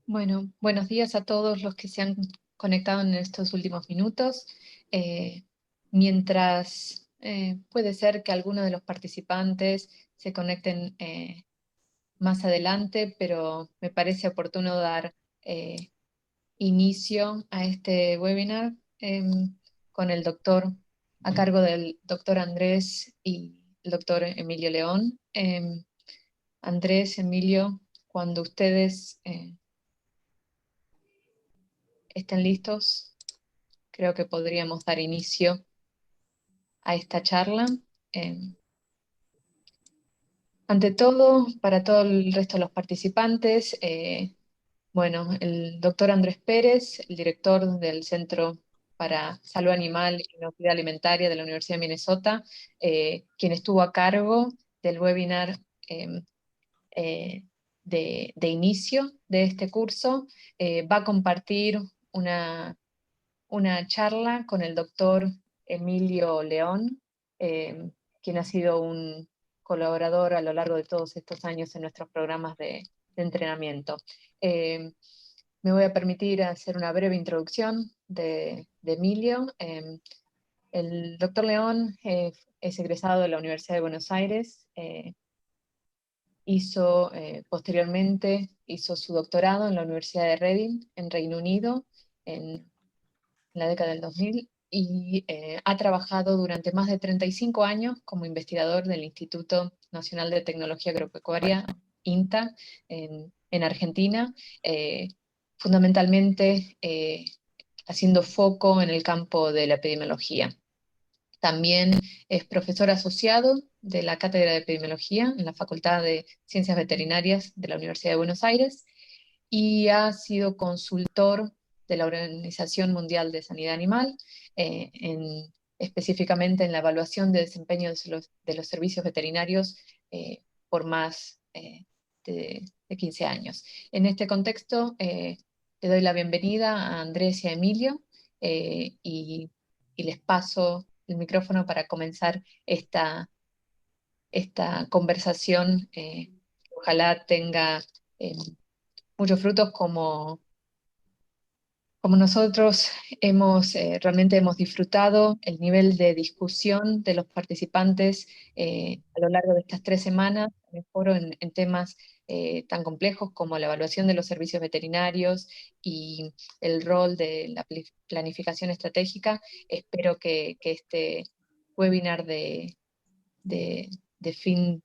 Bueno, buenos días a todos los que se han conectado en estos últimos minutos. Mientras puede ser que algunos de los participantes se conecten más adelante, pero me parece oportuno dar inicio a este webinar con el doctor, a cargo del doctor Andrés y el doctor Emilio León. Andrés, Emilio, cuando ustedes estén listos, creo que podríamos dar inicio a esta charla. Ante todo, para todo el resto de los participantes, bueno, el doctor Andrés Pérez, el director del Centro para Salud Animal y Inocuidad Alimentaria de la Universidad de Minnesota, quien estuvo a cargo del webinar de inicio de este curso, va a compartir una charla con el doctor Emilio León, quien ha sido un colaborador a lo largo de todos estos años en nuestros programas de entrenamiento. Me voy a permitir hacer una breve introducción de Emilio. El doctor León es egresado de la Universidad de Buenos Aires. Posteriormente hizo su doctorado en la Universidad de Reading, en Reino Unido, en la década del 2000, y ha trabajado durante más de 35 años como investigador del Instituto Nacional de Tecnología Agropecuaria, INTA, en Argentina, fundamentalmente haciendo foco en el campo de la epidemiología. También es profesor asociado de la Cátedra de Epidemiología en la Facultad de Ciencias Veterinarias de la Universidad de Buenos Aires y ha sido consultor de la Organización Mundial de Sanidad Animal, específicamente en la evaluación de desempeño de los servicios veterinarios por más de 15 años. En este contexto, le doy la bienvenida a Andrés y a Emilio y les paso el micrófono para comenzar esta conversación que ojalá tenga muchos frutos como nosotros realmente hemos disfrutado el nivel de discusión de los participantes a lo largo de estas 3 semanas en el foro en temas tan complejos como la evaluación de los servicios veterinarios y el rol de la planificación estratégica. Espero que este webinar de fin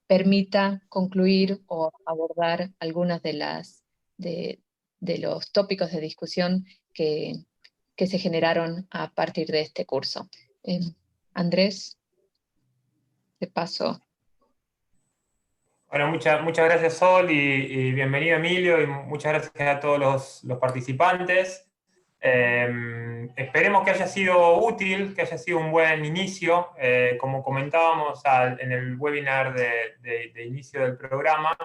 permita concluir o abordar algunas de los tópicos de discusión que se generaron a partir de este curso. Andrés, te paso. Bueno, muchas gracias, Sol, y bienvenido, Emilio, y muchas gracias a todos los participantes. Esperemos que haya sido útil, que haya sido un buen inicio. Como comentábamos en el webinar de inicio del programa,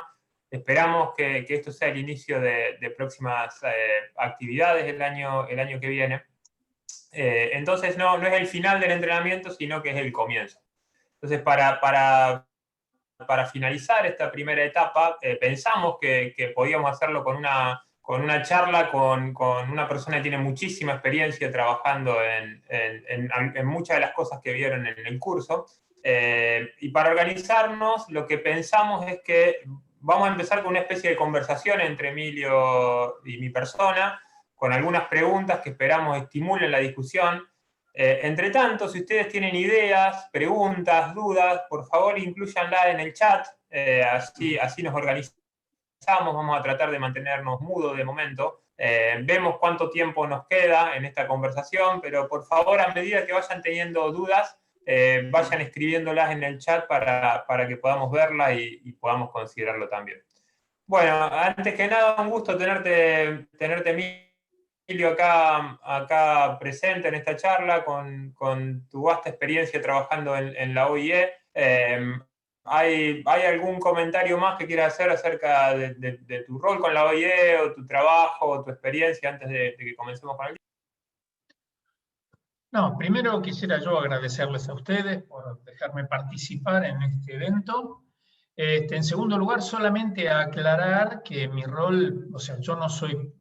esperamos que esto sea el inicio de próximas actividades el año que viene. Entonces no es el final del entrenamiento, sino que es el comienzo. Entonces, para finalizar esta primera etapa, pensamos que podíamos hacerlo con una charla con una persona que tiene muchísima experiencia trabajando en muchas de las cosas que vieron en el curso. Y para organizarnos, lo que pensamos es que vamos a empezar con una especie de conversación entre Emilio y mi persona, con algunas preguntas que esperamos estimulen la discusión. Entre tanto, si ustedes tienen ideas, preguntas, dudas, por favor incluyanla en el chat, así nos organizamos, vamos a tratar de mantenernos mudos de momento. Vemos cuánto tiempo nos queda en esta conversación, pero por favor, a medida que vayan teniendo dudas, vayan escribiéndolas en el chat para que podamos verlas y podamos considerarlo también. Bueno, antes que nada, un gusto tenerte Emilio, acá presente en esta charla con tu vasta experiencia trabajando en la OIE. ¿Hay algún comentario más que quieras hacer acerca de tu rol con la OIE, o tu trabajo, o tu experiencia antes de que comencemos con el día? No, primero quisiera yo agradecerles a ustedes por dejarme participar en este evento. En segundo lugar, solamente aclarar que mi rol, o sea, yo no soy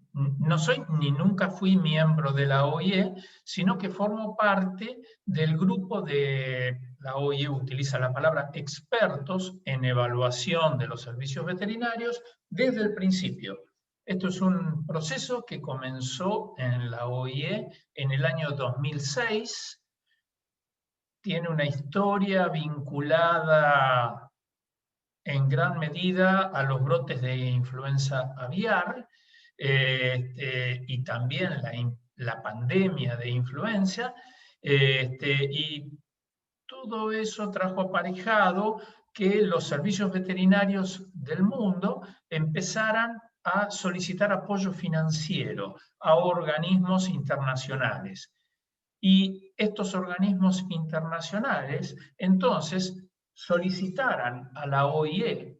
ni nunca fui miembro de la OIE, sino que formo parte del grupo de, la OIE utiliza la palabra expertos en evaluación de los servicios veterinarios desde el principio. Esto es un proceso que comenzó en la OIE en el año 2006. Tiene una historia vinculada en gran medida a los brotes de influenza aviar y también la pandemia de influenza. Y todo eso trajo aparejado que los servicios veterinarios del mundo empezaran a solicitar apoyo financiero a organismos internacionales. Y estos organismos internacionales entonces solicitaran a la OIE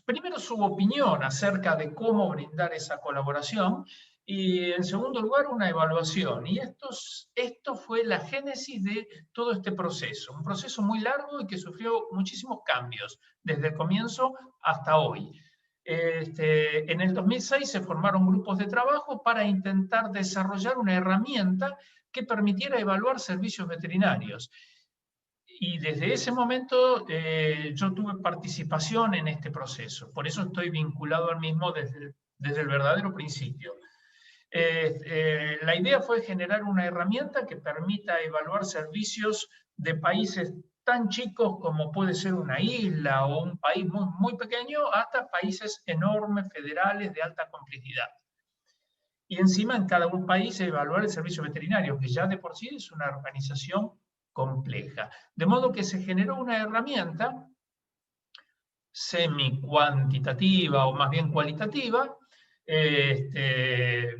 primero su opinión acerca de cómo brindar esa colaboración y en segundo lugar una evaluación. Y esto fue la génesis de todo este proceso, un proceso muy largo y que sufrió muchísimos cambios desde el comienzo hasta hoy. En el 2006 se formaron grupos de trabajo para intentar desarrollar una herramienta que permitiera evaluar servicios veterinarios. Y desde ese momento yo tuve participación en este proceso, por eso estoy vinculado al mismo desde el verdadero principio. La idea fue generar una herramienta que permita evaluar servicios de países tan chicos como puede ser una isla o un país muy, muy pequeño, hasta países enormes, federales, de alta complejidad. Y encima en cada un país evaluar el servicio veterinario, que ya de por sí es una organización compleja. De modo que se generó una herramienta semi-cuantitativa o más bien cualitativa, que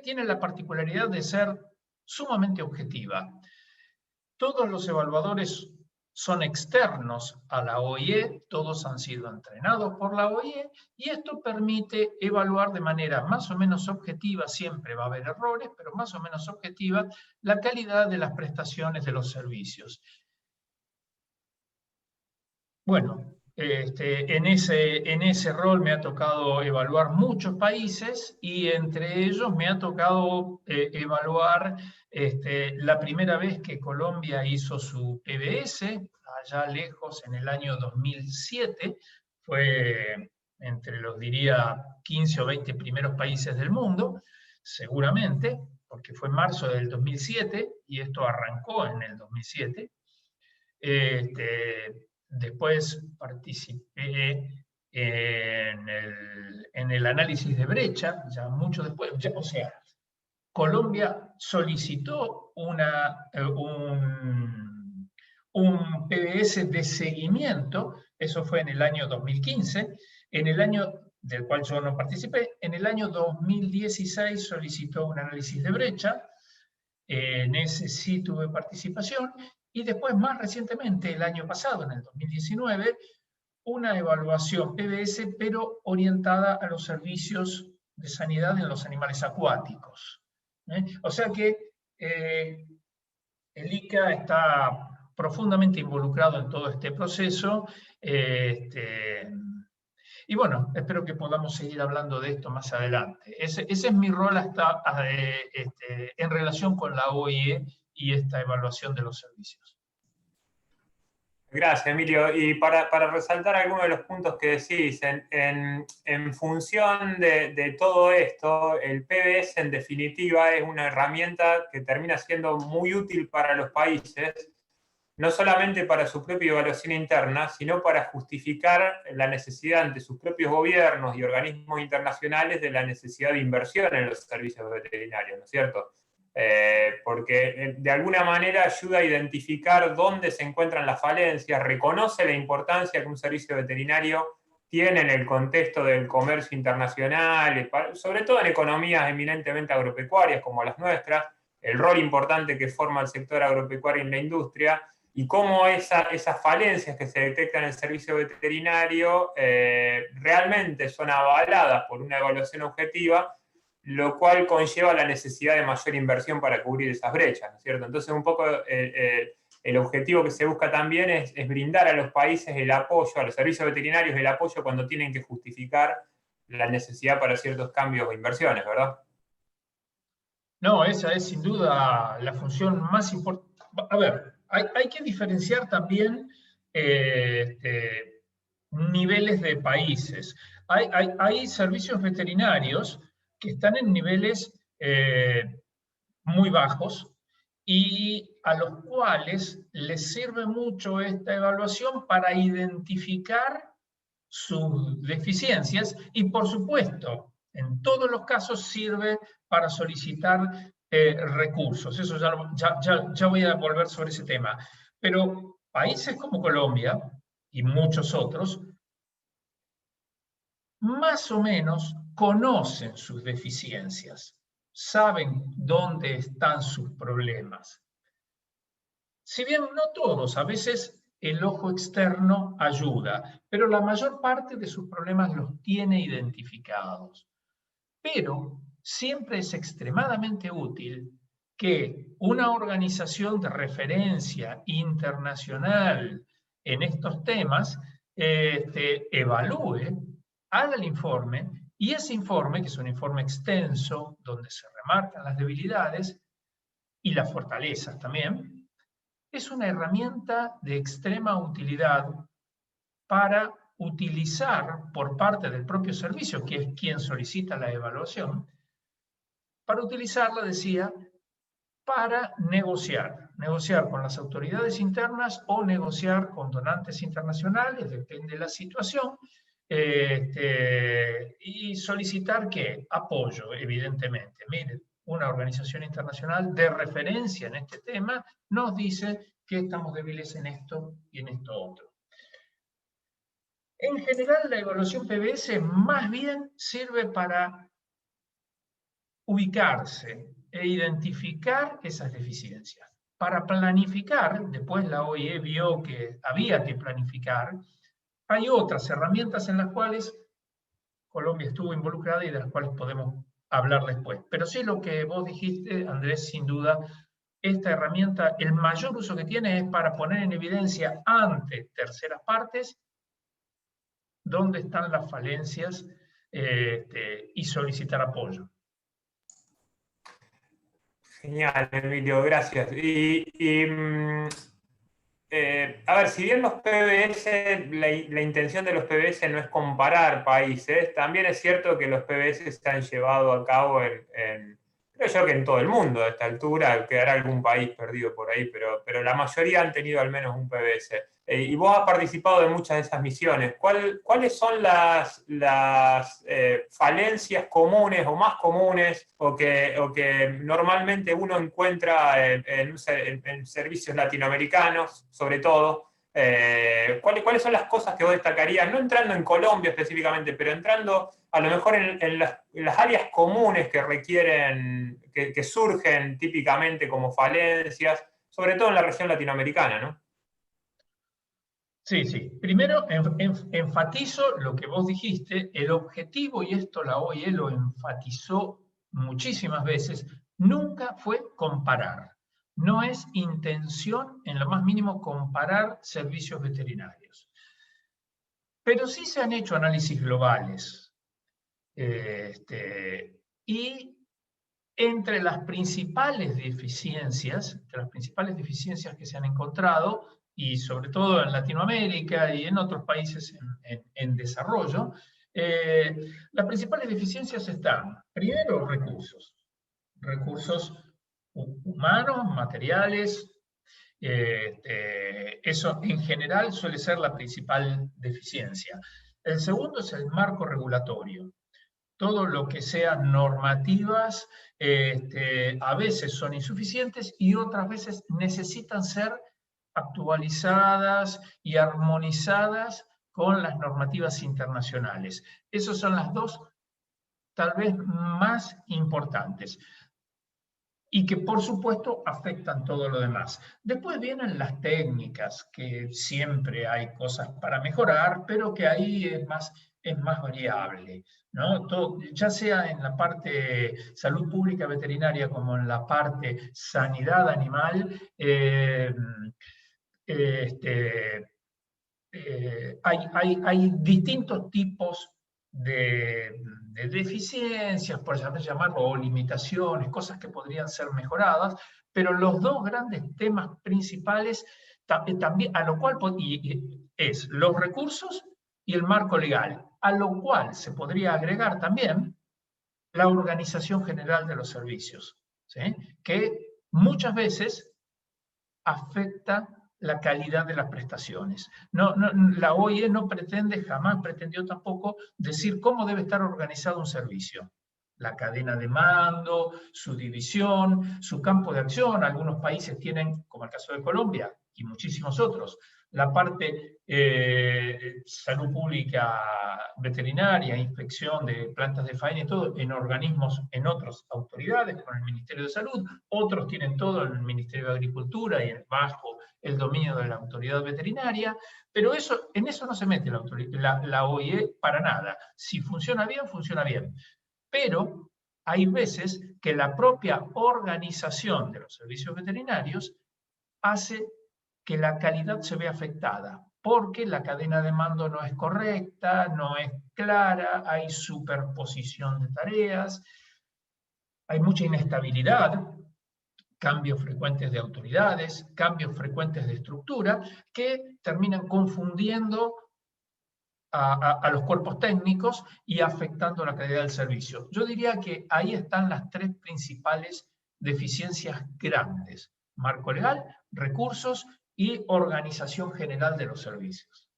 tiene la particularidad de ser sumamente objetiva. Todos los evaluadores son externos a la OIE, todos han sido entrenados por la OIE, y esto permite evaluar de manera más o menos objetiva, siempre va a haber errores, pero más o menos objetiva, la calidad de las prestaciones de los servicios. Bueno, en ese rol me ha tocado evaluar muchos países y entre ellos me ha tocado evaluar la primera vez que Colombia hizo su PBS, allá lejos en el año 2007, fue entre los, diría, 15 o 20 primeros países del mundo, seguramente, porque fue en marzo del 2007 y esto arrancó en el 2007. Después participé en el análisis de brecha, ya mucho después, o sea, Colombia solicitó un PBS de seguimiento, eso fue en el año 2015, en el año del cual yo no participé, en el año 2016 solicitó un análisis de brecha, en ese sí tuve participación, y después más recientemente, el año pasado, en el 2019, una evaluación PBS, pero orientada a los servicios de sanidad en los animales acuáticos. O sea que el ICA está profundamente involucrado en todo este proceso. Y bueno, espero que podamos seguir hablando de esto más adelante. Ese es mi rol hasta, en relación con la OIE y esta evaluación de los servicios. Gracias, Emilio. Y para resaltar algunos de los puntos que decís, en función de todo esto, el PBS en definitiva es una herramienta que termina siendo muy útil para los países, no solamente para su propia evaluación interna, sino para justificar la necesidad ante sus propios gobiernos y organismos internacionales de la necesidad de inversión en los servicios veterinarios, ¿no es cierto? Porque de alguna manera ayuda a identificar dónde se encuentran las falencias, reconoce la importancia que un servicio veterinario tiene en el contexto del comercio internacional, sobre todo en economías eminentemente agropecuarias como las nuestras, el rol importante que forma el sector agropecuario en la industria, y cómo esas falencias que se detectan en el servicio veterinario realmente son avaladas por una evaluación objetiva, lo cual conlleva la necesidad de mayor inversión para cubrir esas brechas, ¿no es cierto? Entonces, un poco el objetivo que se busca también es brindar a los países el apoyo, a los servicios veterinarios el apoyo cuando tienen que justificar la necesidad para ciertos cambios o inversiones, ¿verdad? No, esa es sin duda la función más importante. A ver, hay que diferenciar también niveles de países. Hay servicios veterinarios que están en niveles muy bajos y a los cuales les sirve mucho esta evaluación para identificar sus deficiencias y, por supuesto, en todos los casos sirve para solicitar recursos. Eso ya voy a volver sobre ese tema. Pero países como Colombia y muchos otros, más o menos conocen sus deficiencias, saben dónde están sus problemas. Si bien no todos, a veces el ojo externo ayuda, pero la mayor parte de sus problemas los tiene identificados. Pero siempre es extremadamente útil que una organización de referencia internacional en estos temas evalúe, haga el informe, y ese informe, que es un informe extenso, donde se remarcan las debilidades y las fortalezas también, es una herramienta de extrema utilidad para utilizar por parte del propio servicio, que es quien solicita la evaluación, para utilizarla, decía, para negociar con las autoridades internas o negociar con donantes internacionales, depende de la situación, y solicitar ¿qué? Apoyo, evidentemente. Miren, una organización internacional de referencia en este tema nos dice que estamos débiles en esto y en esto otro. En general, la evaluación PBS más bien sirve para ubicarse e identificar esas deficiencias. Para planificar, después la OIE vio que había que planificar, hay otras herramientas en las cuales Colombia estuvo involucrada y de las cuales podemos hablar después. Pero sí, lo que vos dijiste, Andrés, sin duda, esta herramienta, el mayor uso que tiene es para poner en evidencia ante terceras partes dónde están las falencias y solicitar apoyo. Genial, Emilio, gracias. A ver, si bien los PBS, la intención de los PBS no es comparar países, también es cierto que los PBS se han llevado a cabo creo yo que en todo el mundo a esta altura, quedará algún país perdido por ahí, pero la mayoría han tenido al menos un PBS. Y vos has participado de muchas de esas misiones. ¿Cuáles son las falencias comunes o más comunes o que normalmente uno encuentra en servicios latinoamericanos, sobre todo? ¿Cuáles son las cosas que vos destacarías? No entrando en Colombia específicamente, pero entrando a lo mejor en las áreas comunes que requieren, que surgen típicamente como falencias, sobre todo en la región latinoamericana, ¿no? Sí, sí. Primero, enfatizo lo que vos dijiste, el objetivo, y esto la OIE lo enfatizó muchísimas veces, nunca fue comparar. No es intención en lo más mínimo comparar servicios veterinarios. Pero sí se han hecho análisis globales. Y entre las principales deficiencias que se han encontrado, y sobre todo en Latinoamérica y en otros países en desarrollo, las principales deficiencias están, primero, recursos humanos, materiales. Eso en general suele ser la principal deficiencia. El segundo es el marco regulatorio. Todo lo que sean normativas a veces son insuficientes y otras veces necesitan ser actualizadas y armonizadas con las normativas internacionales. Esas son las dos tal vez más importantes y que por supuesto afectan todo lo demás. Después vienen las técnicas, que siempre hay cosas para mejorar, pero que ahí es más variable, ¿no? Todo, ya sea en la parte salud pública veterinaria como en la parte sanidad animal, hay distintos tipos de deficiencias, por llamarlo, o limitaciones, cosas que podrían ser mejoradas, pero los dos grandes temas principales también, a lo cual es los recursos y el marco legal, a lo cual se podría agregar también la organización general de los servicios, ¿sí? Que muchas veces afecta la calidad de las prestaciones. La OIE no pretende, jamás pretendió tampoco, decir cómo debe estar organizado un servicio. La cadena de mando, su división, su campo de acción. Algunos países tienen, como el caso de Colombia y muchísimos otros, la parte salud pública veterinaria, inspección de plantas de faena y todo, en organismos, en otras autoridades, como el Ministerio de Salud. Otros tienen todo en el Ministerio de Agricultura y bajo el dominio de la autoridad veterinaria, pero en eso no se mete la OIE para nada. Si funciona bien, funciona bien. Pero hay veces que la propia organización de los servicios veterinarios hace que la calidad se vea afectada, porque la cadena de mando no es correcta, no es clara, hay superposición de tareas, hay mucha inestabilidad, cambios frecuentes de autoridades, cambios frecuentes de estructura, que terminan confundiendo a los cuerpos técnicos y afectando la calidad del servicio. Yo diría que ahí están las tres principales deficiencias grandes: marco legal, recursos y organización general de los servicios.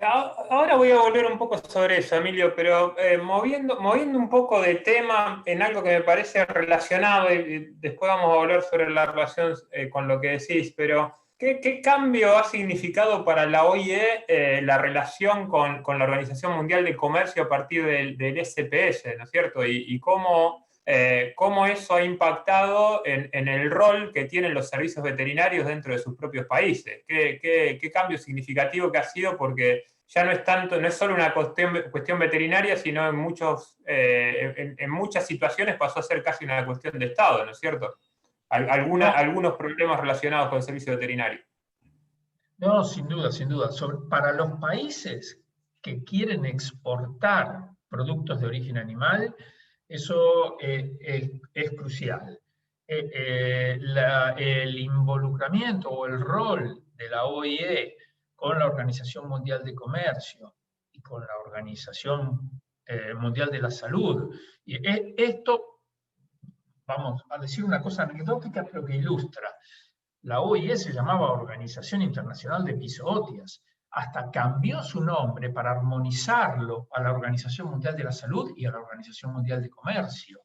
Ahora voy a volver un poco sobre eso, Emilio, pero moviendo un poco de tema en algo que me parece relacionado, y después vamos a hablar sobre la relación con lo que decís, pero ¿qué cambio ha significado para la OIE la relación con la Organización Mundial de Comercio a partir del SPS, ¿no es cierto? Y cómo eso ha impactado en el rol que tienen los servicios veterinarios dentro de sus propios países. ¿Qué cambio significativo que ha sido? Porque ya no es solo una cuestión veterinaria, sino en muchas situaciones pasó a ser casi una cuestión de Estado, ¿no es cierto? Algunos problemas relacionados con el servicio veterinario. No, sin duda, sin duda. Para los países que quieren exportar productos de origen animal, eso es crucial. El involucramiento o el rol de la OIE con la Organización Mundial de Comercio y con la Organización Mundial de la Salud. Y esto, vamos a decir una cosa anecdótica, pero que ilustra. La OIE se llamaba Organización Internacional de Epizootias. Hasta cambió su nombre para armonizarlo a la Organización Mundial de la Salud y a la Organización Mundial de Comercio.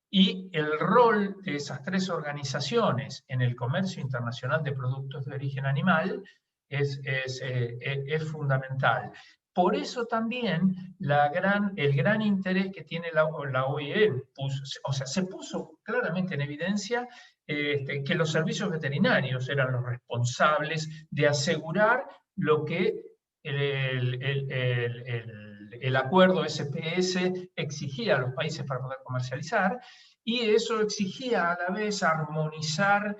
Y el rol de esas tres organizaciones en el comercio internacional de productos de origen animal es fundamental. Por eso también el gran interés que tiene la OIE, se puso claramente en evidencia que los servicios veterinarios eran los responsables de asegurar lo que el acuerdo SPS exigía a los países para poder comercializar, y eso exigía a la vez armonizar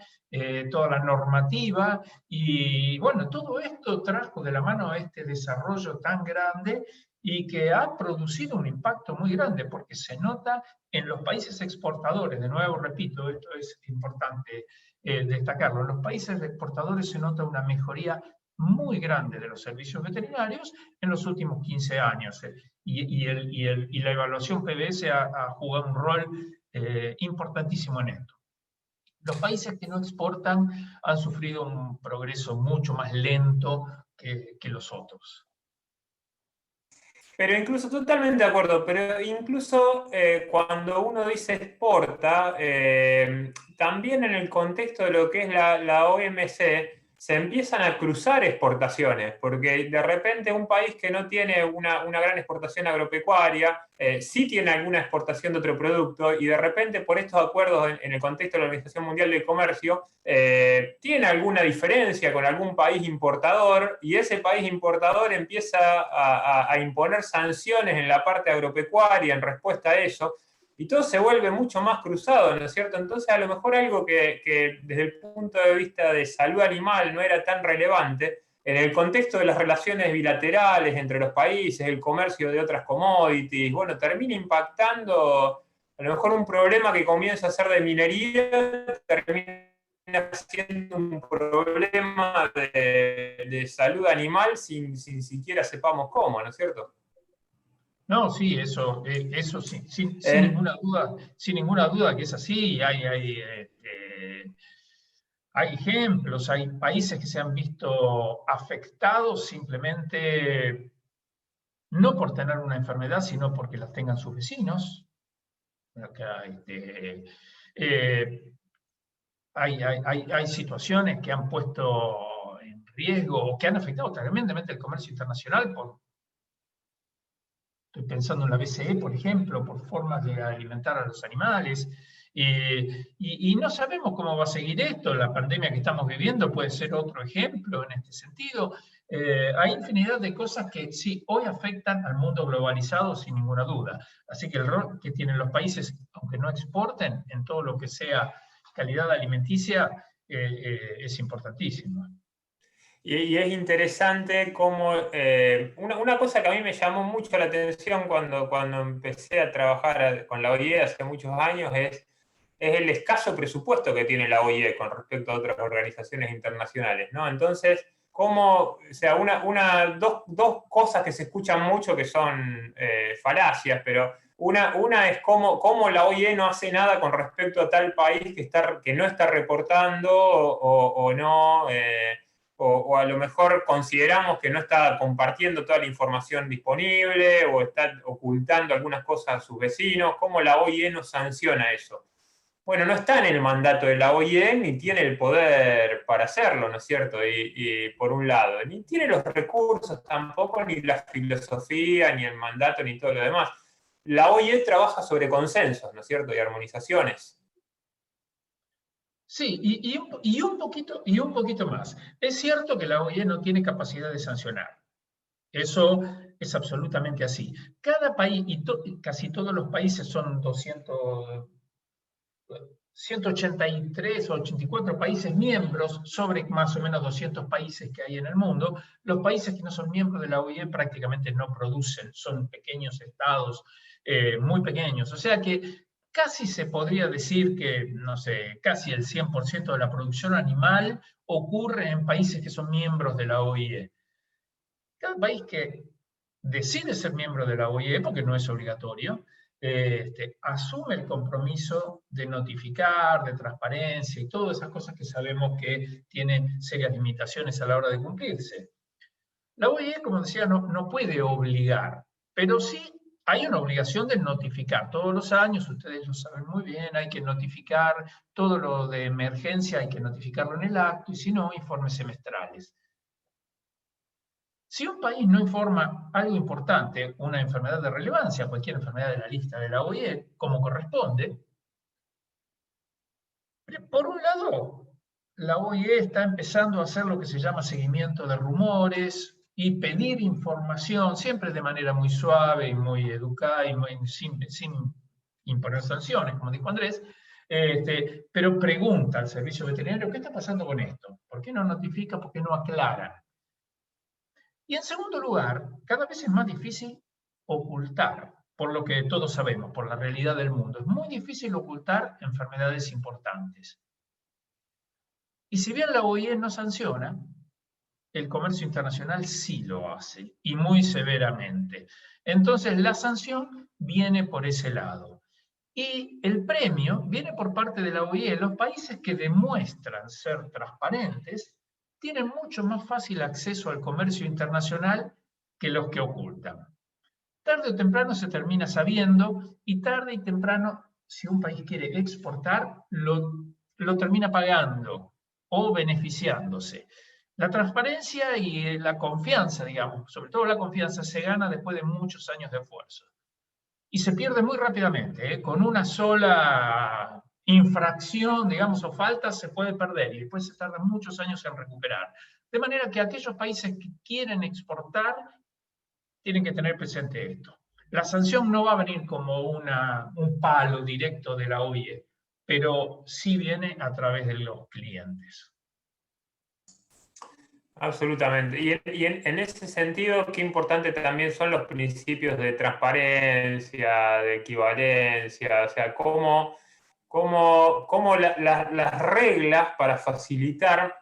toda la normativa, y bueno, todo esto trajo de la mano este desarrollo tan grande y que ha producido un impacto muy grande, porque se nota en los países exportadores. De nuevo, repito, esto es importante destacarlo, en los países exportadores se nota una mejoría muy grande de los servicios veterinarios en los últimos 15 años. Y la evaluación PBS ha jugado un rol importantísimo en esto. Los países que no exportan han sufrido un progreso mucho más lento que los otros. Pero incluso, totalmente de acuerdo, pero incluso cuando uno dice exporta, también en el contexto de lo que es la OMC, se empiezan a cruzar exportaciones, porque de repente un país que no tiene una gran exportación agropecuaria, sí tiene alguna exportación de otro producto, y de repente por estos acuerdos en el contexto de la Organización Mundial del Comercio, tiene alguna diferencia con algún país importador, y ese país importador empieza a imponer sanciones en la parte agropecuaria en respuesta a eso, y todo se vuelve mucho más cruzado, ¿no es cierto? Entonces, a lo mejor algo que desde el punto de vista de salud animal no era tan relevante, en el contexto de las relaciones bilaterales entre los países, el comercio de otras commodities, bueno, termina impactando, a lo mejor un problema que comienza a ser de minería, termina siendo un problema de salud animal sin siquiera sepamos cómo, ¿no es cierto? No, sí, eso sí, sin ninguna duda que es así. Hay ejemplos, hay países que se han visto afectados simplemente no por tener una enfermedad, sino porque las tengan sus vecinos. Hay situaciones que han puesto en riesgo o que han afectado tremendamente el comercio internacional. Estoy pensando en la BCE, por ejemplo, por formas de alimentar a los animales. Y no sabemos cómo va a seguir esto. La pandemia que estamos viviendo puede ser otro ejemplo en este sentido. Hay infinidad de cosas que sí, hoy afectan al mundo globalizado sin ninguna duda. Así que el rol que tienen los países, aunque no exporten, en todo lo que sea calidad alimenticia, es importantísimo. Y es interesante cómo, una cosa que a mí me llamó mucho la atención cuando empecé a trabajar con la OIE hace muchos años es el escaso presupuesto que tiene la OIE con respecto a otras organizaciones internacionales, ¿no? Entonces, o sea, dos cosas que se escuchan mucho que son falacias, pero una es cómo la OIE no hace nada con respecto a tal país que no está reportando o no... o a lo mejor consideramos que no está compartiendo toda la información disponible o está ocultando algunas cosas a sus vecinos. ¿Cómo la OIE no sanciona eso? Bueno, no está en el mandato de la OIE ni tiene el poder para hacerlo, ¿no es cierto? Y por un lado, ni tiene los recursos tampoco, ni la filosofía, ni el mandato, ni todo lo demás. La OIE trabaja sobre consensos, ¿no es cierto? Y armonizaciones. Sí, y un poquito más. Es cierto que la OIE no tiene capacidad de sancionar. Eso es absolutamente así. Cada país, casi todos los países son 183 o 84 países miembros sobre más o menos 200 países que hay en el mundo. Los países que no son miembros de la OIE prácticamente no producen, son pequeños estados, muy pequeños. O sea que casi se podría decir que, no sé, casi el 100% de la producción animal ocurre en países que son miembros de la OIE. Cada país que decide ser miembro de la OIE, porque no es obligatorio, asume el compromiso de notificar, de transparencia y todas esas cosas que sabemos que tienen serias limitaciones a la hora de cumplirse. La OIE, como decía, no puede obligar, pero sí hay una obligación de notificar. Todos los años, ustedes lo saben muy bien, hay que notificar todo lo de emergencia, hay que notificarlo en el acto, y si no, informes semestrales. Si un país no informa algo importante, una enfermedad de relevancia, cualquier enfermedad de la lista de la OIE, como corresponde, por un lado, la OIE está empezando a hacer lo que se llama seguimiento de rumores y pedir información, siempre de manera muy suave y muy educada y sin imponer sanciones, como dijo Andrés, pero pregunta al servicio veterinario, ¿qué está pasando con esto? ¿Por qué no notifica? ¿Por qué no aclara? Y en segundo lugar, cada vez es más difícil ocultar, por lo que todos sabemos, por la realidad del mundo. Es muy difícil ocultar enfermedades importantes. Y si bien la OIE no sanciona, el comercio internacional sí lo hace, y muy severamente. Entonces la sanción viene por ese lado. Y el premio viene por parte de la OIE. Los países que demuestran ser transparentes tienen mucho más fácil acceso al comercio internacional que los que ocultan. Tarde o temprano se termina sabiendo, y tarde y temprano, si un país quiere exportar, lo termina pagando o beneficiándose. La transparencia y la confianza, digamos, sobre todo la confianza, se gana después de muchos años de esfuerzo. Y se pierde muy rápidamente, ¿eh? Con una sola infracción, digamos, o falta, se puede perder y después se tarda muchos años en recuperar. De manera que aquellos países que quieren exportar tienen que tener presente esto. La sanción no va a venir como un palo directo de la OIE, pero sí viene a través de los clientes. Absolutamente. En ese sentido, qué importante también son los principios de transparencia, de equivalencia, o sea, cómo las reglas para facilitar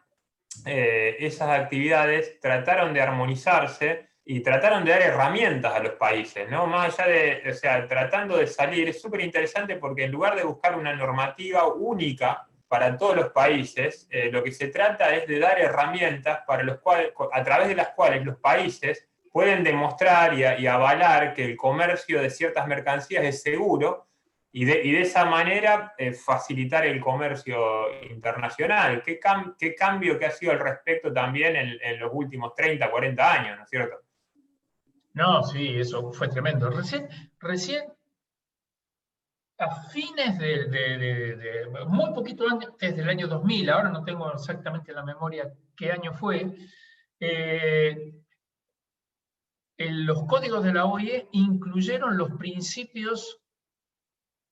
esas actividades trataron de armonizarse y trataron de dar herramientas a los países, ¿no? Más allá de, o sea, tratando de salir, es súper interesante porque en lugar de buscar una normativa única para todos los países, lo que se trata es de dar herramientas para los cuales, a través de las cuales los países pueden demostrar y avalar que el comercio de ciertas mercancías es seguro y de esa manera facilitar el comercio internacional. ¿Qué cambio que ha sido al respecto también en los últimos 30, 40 años, ¿no es cierto? No, sí, eso fue tremendo. Recién a fines muy poquito antes del año 2000, ahora no tengo exactamente la memoria qué año fue, los códigos de la OIE incluyeron los principios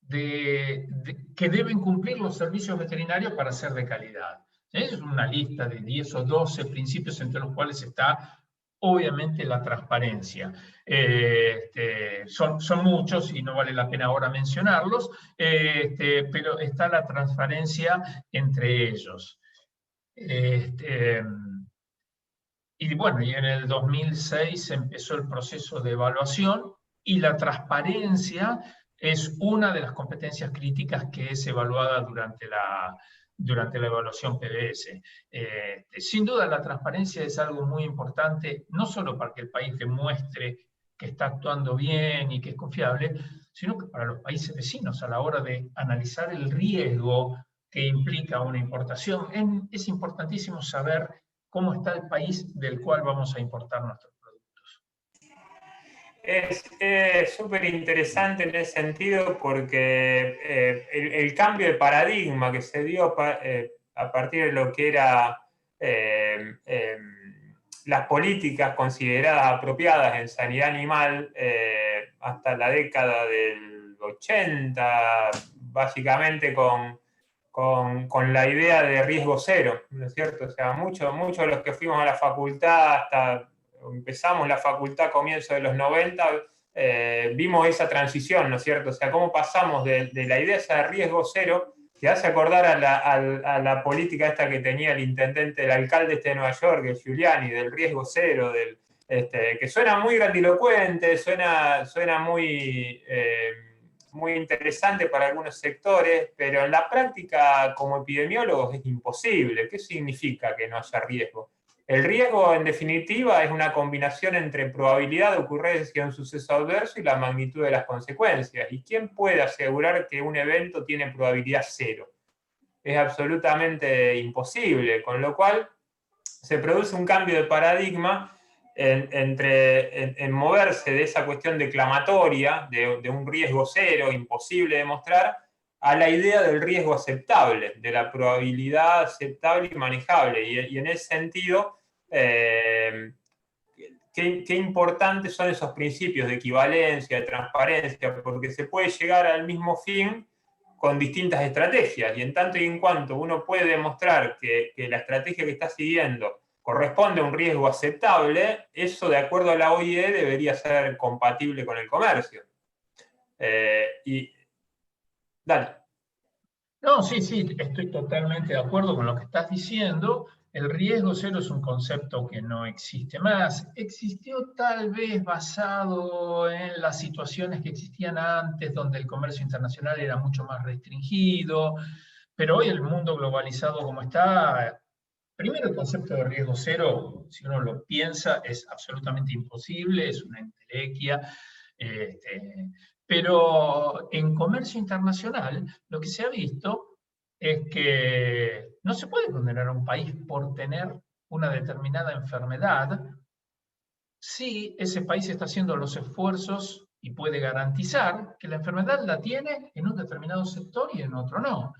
que deben cumplir los servicios veterinarios para ser de calidad. Es una lista de 10 o 12 principios entre los cuales está, obviamente, la transparencia. Son muchos y no vale la pena ahora mencionarlos, pero está la transparencia entre ellos. Y bueno, y en el 2006 empezó el proceso de evaluación, y la transparencia es una de las competencias críticas que es evaluada durante la evaluación PBS. Sin duda la transparencia es algo muy importante, no solo para que el país demuestre que está actuando bien y que es confiable, sino que para los países vecinos a la hora de analizar el riesgo que implica una importación. Es importantísimo saber cómo está el país del cual vamos a importar nuestros productos. Es súper interesante en ese sentido porque el cambio de paradigma que se dio a partir de lo que era las políticas consideradas apropiadas en sanidad animal hasta la década del 80, básicamente con la idea de riesgo cero, ¿no es cierto? O sea, muchos de los que fuimos a la facultad, hasta empezamos la facultad a comienzos de los 90, vimos esa transición, ¿no es cierto? O sea, cómo pasamos de la idea esa de riesgo cero, que hace acordar a la política esta que tenía el intendente, el alcalde de Nueva York, el Giuliani, del riesgo cero, que suena muy grandilocuente, suena muy interesante para algunos sectores, pero en la práctica, como epidemiólogos, es imposible. ¿Qué significa que no haya riesgo? El riesgo, en definitiva, es una combinación entre probabilidad de ocurrencia de un suceso adverso y la magnitud de las consecuencias. ¿Y quién puede asegurar que un evento tiene probabilidad cero? Es absolutamente imposible, con lo cual se produce un cambio de paradigma en moverse de esa cuestión declamatoria, de un riesgo cero, imposible de demostrar, a la idea del riesgo aceptable, de la probabilidad aceptable y manejable. Y en ese sentido, qué importantes son esos principios de equivalencia, de transparencia, porque se puede llegar al mismo fin con distintas estrategias, y en tanto y en cuanto uno puede demostrar que la estrategia que está siguiendo corresponde a un riesgo aceptable, eso de acuerdo a la OIE debería ser compatible con el comercio. Dale. No, sí, estoy totalmente de acuerdo con lo que estás diciendo. El riesgo cero es un concepto que no existe más. Existió tal vez basado en las situaciones que existían antes, donde el comercio internacional era mucho más restringido, pero hoy el mundo globalizado como está, primero el concepto de riesgo cero, si uno lo piensa, es absolutamente imposible, es una entelequia. Pero en comercio internacional lo que se ha visto es que no se puede condenar a un país por tener una determinada enfermedad si ese país está haciendo los esfuerzos y puede garantizar que la enfermedad la tiene en un determinado sector y en otro no.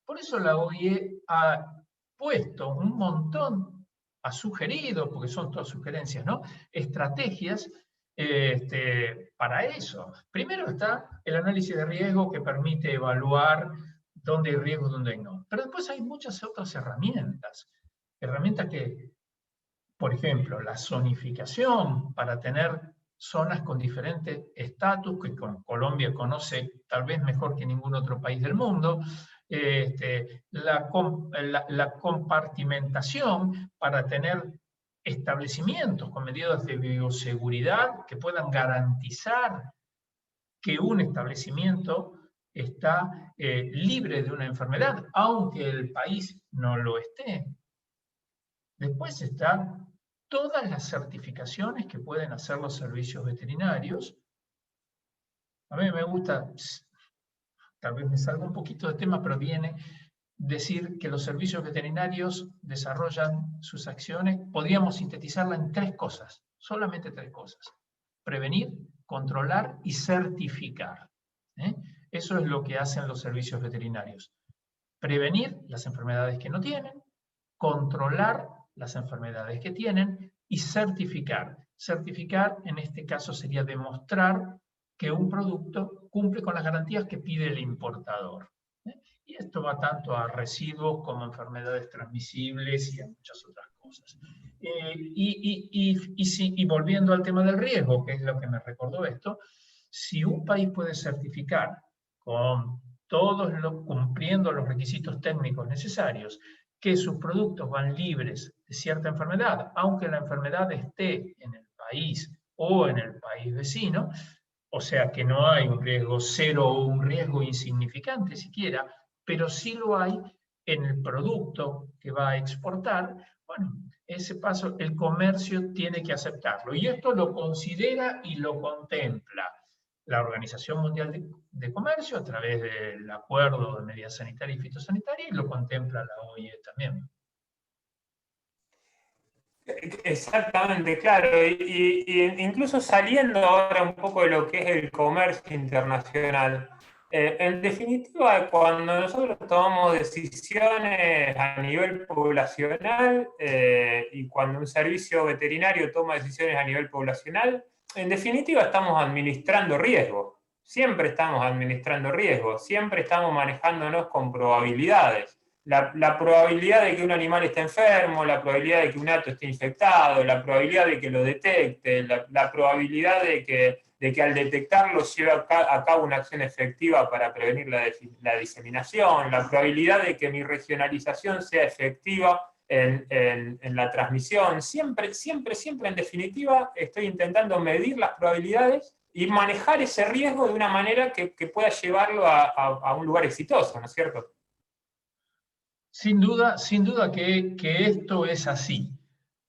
Por eso la OIE ha puesto un montón, ha sugerido, porque son todas sugerencias, ¿no?, estrategias para eso. Primero está el análisis de riesgo que permite evaluar dónde hay riesgo y dónde no. Pero después hay muchas otras herramientas que, por ejemplo, la zonificación para tener zonas con diferentes estatus, que Colombia conoce tal vez mejor que ningún otro país del mundo, la compartimentación para tener establecimientos con medidas de bioseguridad que puedan garantizar que un establecimiento está libre de una enfermedad, aunque el país no lo esté. Después están todas las certificaciones que pueden hacer los servicios veterinarios. A mí me gusta, tal vez me salga un poquito de tema, pero viene decir que los servicios veterinarios desarrollan sus acciones, podríamos sintetizarla en 3 cosas, solamente 3 cosas: prevenir, controlar y certificar. Eso es lo que hacen los servicios veterinarios. Prevenir las enfermedades que no tienen, controlar las enfermedades que tienen y certificar. Certificar en este caso sería demostrar que un producto cumple con las garantías que pide el importador. Y esto va tanto a residuos como a enfermedades transmisibles y a muchas otras cosas. Y volviendo al tema del riesgo, que es lo que me recordó esto, si un país puede certificar con cumpliendo los requisitos técnicos necesarios que sus productos van libres de cierta enfermedad, aunque la enfermedad esté en el país o en el país vecino, o sea que no hay un riesgo cero o un riesgo insignificante siquiera, pero sí lo hay en el producto que va a exportar, bueno, ese paso el comercio tiene que aceptarlo. Y esto lo considera y lo contempla la Organización Mundial de Comercio a través del Acuerdo de Medidas Sanitarias y Fitosanitarias, y lo contempla la OIE también. Exactamente, claro. Y incluso saliendo ahora un poco de lo que es el comercio internacional, en definitiva, cuando nosotros tomamos decisiones a nivel poblacional y cuando un servicio veterinario toma decisiones a nivel poblacional, en definitiva estamos administrando riesgo. Siempre estamos administrando riesgo, siempre estamos manejándonos con probabilidades. La probabilidad de que un animal esté enfermo, la probabilidad de que un hato esté infectado, la probabilidad de que lo detecte, la probabilidad de que al detectarlo lleve a cabo una acción efectiva para prevenir la diseminación, la probabilidad de que mi regionalización sea efectiva en la transmisión. Siempre, en definitiva, estoy intentando medir las probabilidades y manejar ese riesgo de una manera que pueda llevarlo a un lugar exitoso, ¿no es cierto? Sin duda que esto es así.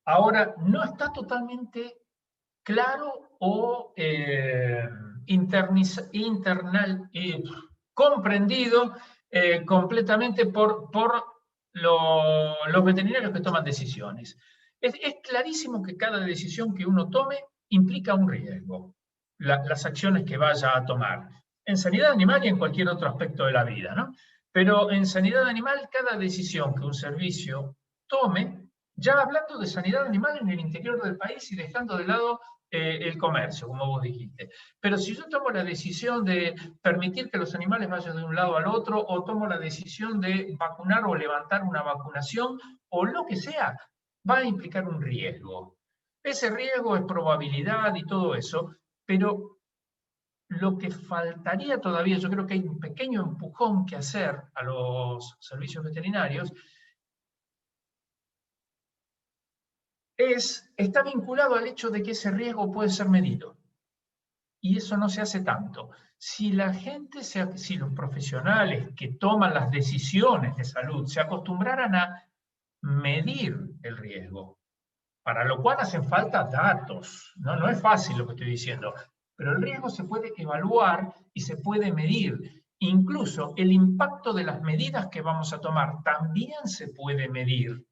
Ahora, no está totalmente claro o comprendido completamente por los veterinarios que toman decisiones. Es clarísimo que cada decisión que uno tome implica un riesgo, las acciones que vaya a tomar, en sanidad animal y en cualquier otro aspecto de la vida, ¿no? Pero en sanidad animal, cada decisión que un servicio tome, ya hablando de sanidad animal en el interior del país y dejando de lado el comercio, como vos dijiste. Pero si yo tomo la decisión de permitir que los animales vayan de un lado al otro, o tomo la decisión de vacunar o levantar una vacunación, o lo que sea, va a implicar un riesgo. Ese riesgo es probabilidad y todo eso, pero lo que faltaría todavía, yo creo que hay un pequeño empujón que hacer a los servicios veterinarios, está vinculado al hecho de que ese riesgo puede ser medido. Y eso no se hace tanto. Si la gente, si los profesionales que toman las decisiones de salud se acostumbraran a medir el riesgo, para lo cual hacen falta datos, ¿no? No es fácil lo que estoy diciendo, pero el riesgo se puede evaluar y se puede medir. Incluso el impacto de las medidas que vamos a tomar también se puede medir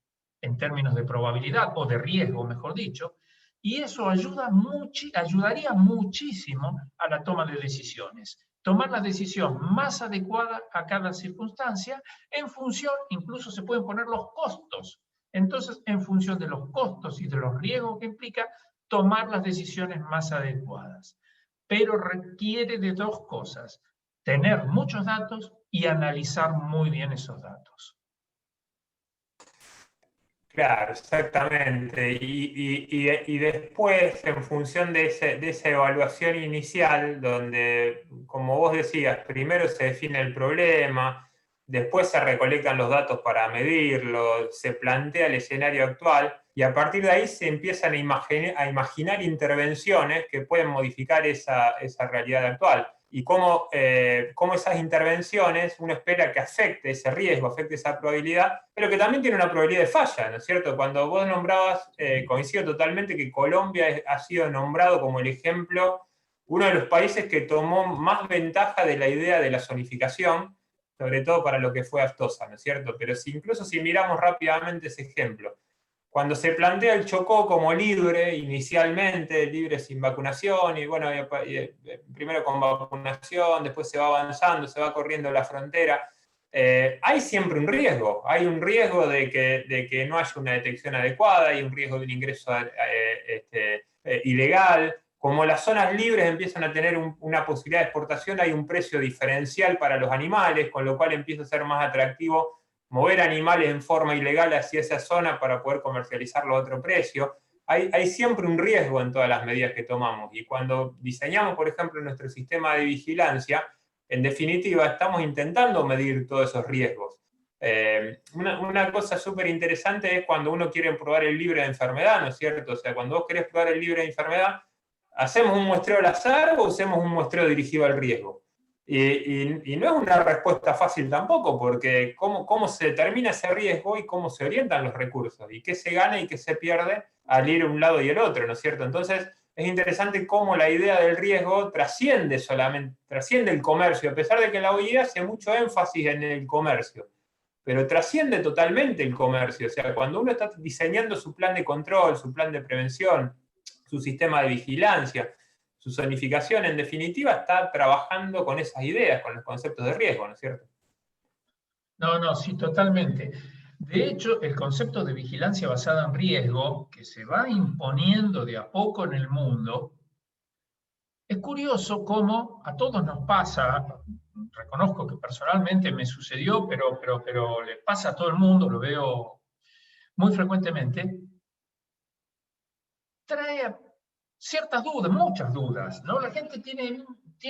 en términos de probabilidad o de riesgo, mejor dicho, y eso ayudaría muchísimo a la toma de decisiones. Tomar la decisión más adecuada a cada circunstancia en función, incluso se pueden poner los costos. Entonces, en función de los costos y de los riesgos que implica, tomar las decisiones más adecuadas. Pero requiere de dos cosas: tener muchos datos y analizar muy bien esos datos. Claro, exactamente. Y después, en función de esa evaluación inicial, donde, como vos decías, primero se define el problema, después se recolectan los datos para medirlo, se plantea el escenario actual, y a partir de ahí se empiezan a imaginar intervenciones que pueden modificar esa realidad actual. Y cómo esas intervenciones uno espera que afecte ese riesgo, afecte esa probabilidad, pero que también tiene una probabilidad de falla, ¿no es cierto? Cuando vos nombrabas, coincido totalmente que Colombia ha sido nombrado como el ejemplo, uno de los países que tomó más ventaja de la idea de la zonificación, sobre todo para lo que fue Aftosa, ¿no es cierto? Pero incluso si miramos rápidamente ese ejemplo, cuando se plantea el Chocó como libre, inicialmente, libre sin vacunación, y bueno, primero con vacunación, después se va avanzando, se va corriendo la frontera, hay siempre un riesgo. Hay un riesgo de que no haya una detección adecuada, hay un riesgo de un ingreso ilegal. Como las zonas libres empiezan a tener una posibilidad de exportación, hay un precio diferencial para los animales, con lo cual empieza a ser más atractivo mover animales en forma ilegal hacia esa zona para poder comercializarlo a otro precio. Hay siempre un riesgo en todas las medidas que tomamos. Y cuando diseñamos, por ejemplo, nuestro sistema de vigilancia, en definitiva, estamos intentando medir todos esos riesgos. Una cosa súper interesante es cuando uno quiere probar el libre de enfermedad, ¿no es cierto? O sea, cuando vos querés probar el libre de enfermedad, ¿hacemos un muestreo al azar o hacemos un muestreo dirigido al riesgo? Y no es una respuesta fácil tampoco, porque cómo se determina ese riesgo y cómo se orientan los recursos, y qué se gana y qué se pierde al ir un lado y el otro, ¿no es cierto? Entonces, es interesante cómo la idea del riesgo trasciende el comercio, a pesar de que la OIE hace mucho énfasis en el comercio, pero trasciende totalmente el comercio. O sea, cuando uno está diseñando su plan de control, su plan de prevención, su sistema de vigilancia, su zonificación, en definitiva, está trabajando con esas ideas, con los conceptos de riesgo, ¿no es cierto? No, sí, totalmente. De hecho, el concepto de vigilancia basada en riesgo, que se va imponiendo de a poco en el mundo, es curioso cómo a todos nos pasa. Reconozco que personalmente me sucedió, pero le pasa a todo el mundo, lo veo muy frecuentemente, trae ciertas dudas, muchas dudas, ¿no? La gente tiene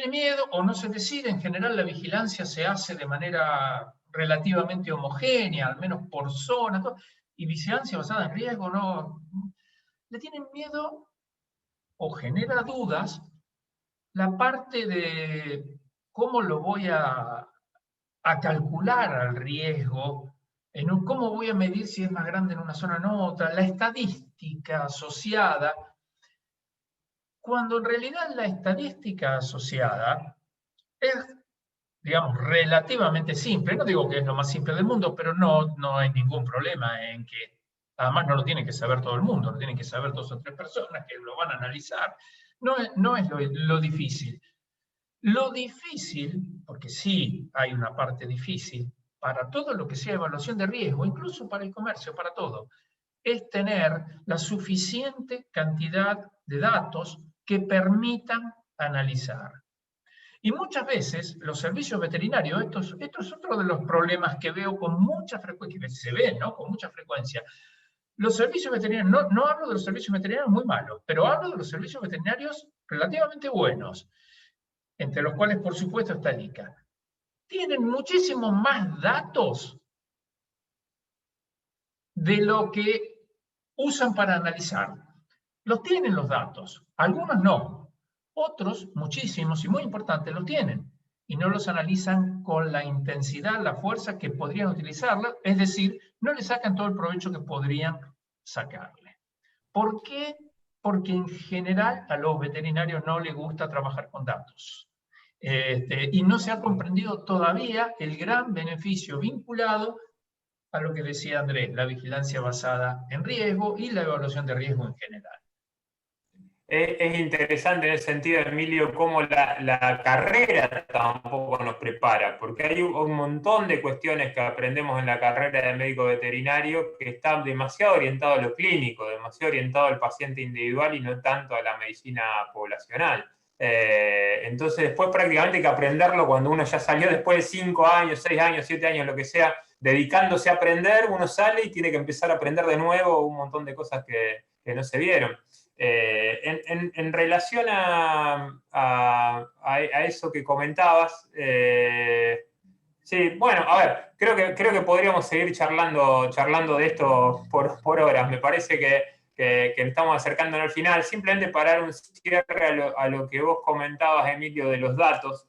miedo o no se decide. En general la vigilancia se hace de manera relativamente homogénea, al menos por zona, y vigilancia basada en riesgo, no. Le tienen miedo o genera dudas la parte de cómo lo voy a calcular al riesgo, cómo voy a medir si es más grande en una zona o en otra, la estadística asociada, cuando en realidad la estadística asociada es, digamos, relativamente simple. No digo que es lo más simple del mundo, pero no hay ningún problema en que, además no lo tiene que saber todo el mundo, lo tienen que saber 2 o 3 personas que lo van a analizar. No es lo difícil. Lo difícil, porque sí hay una parte difícil, para todo lo que sea evaluación de riesgo, incluso para el comercio, para todo, es tener la suficiente cantidad de datos que permitan analizar. Y muchas veces los servicios veterinarios, esto es otro de los problemas que veo con mucha frecuencia, que se ven, ¿no? Con mucha frecuencia. Los servicios veterinarios, no hablo de los servicios veterinarios muy malos, pero hablo de los servicios veterinarios relativamente buenos, entre los cuales, por supuesto, está el ICA. Tienen muchísimos más datos de lo que usan para analizar. Los tienen los datos, algunos no, otros, muchísimos y muy importantes, los tienen y no los analizan con la intensidad, la fuerza que podrían utilizarla, es decir, no le sacan todo el provecho que podrían sacarle. ¿Por qué? Porque en general a los veterinarios no les gusta trabajar con datos. Y no se ha comprendido todavía el gran beneficio vinculado a lo que decía Andrés, la vigilancia basada en riesgo y la evaluación de riesgo en general. Es interesante en el sentido, Emilio, cómo la carrera tampoco nos prepara, porque hay un montón de cuestiones que aprendemos en la carrera de médico veterinario que están demasiado orientados a lo clínico, demasiado orientado al paciente individual y no tanto a la medicina poblacional. Entonces después prácticamente hay que aprenderlo cuando uno ya salió después de 5 años, 6 años, 7 años, lo que sea, dedicándose a aprender, uno sale y tiene que empezar a aprender de nuevo un montón de cosas que no se vieron. En relación a eso que comentabas, sí, bueno, a ver, creo que podríamos seguir charlando de esto por horas. Me parece que estamos acercándonos al final. Simplemente para dar un cierre a lo que vos comentabas, Emilio, de los datos,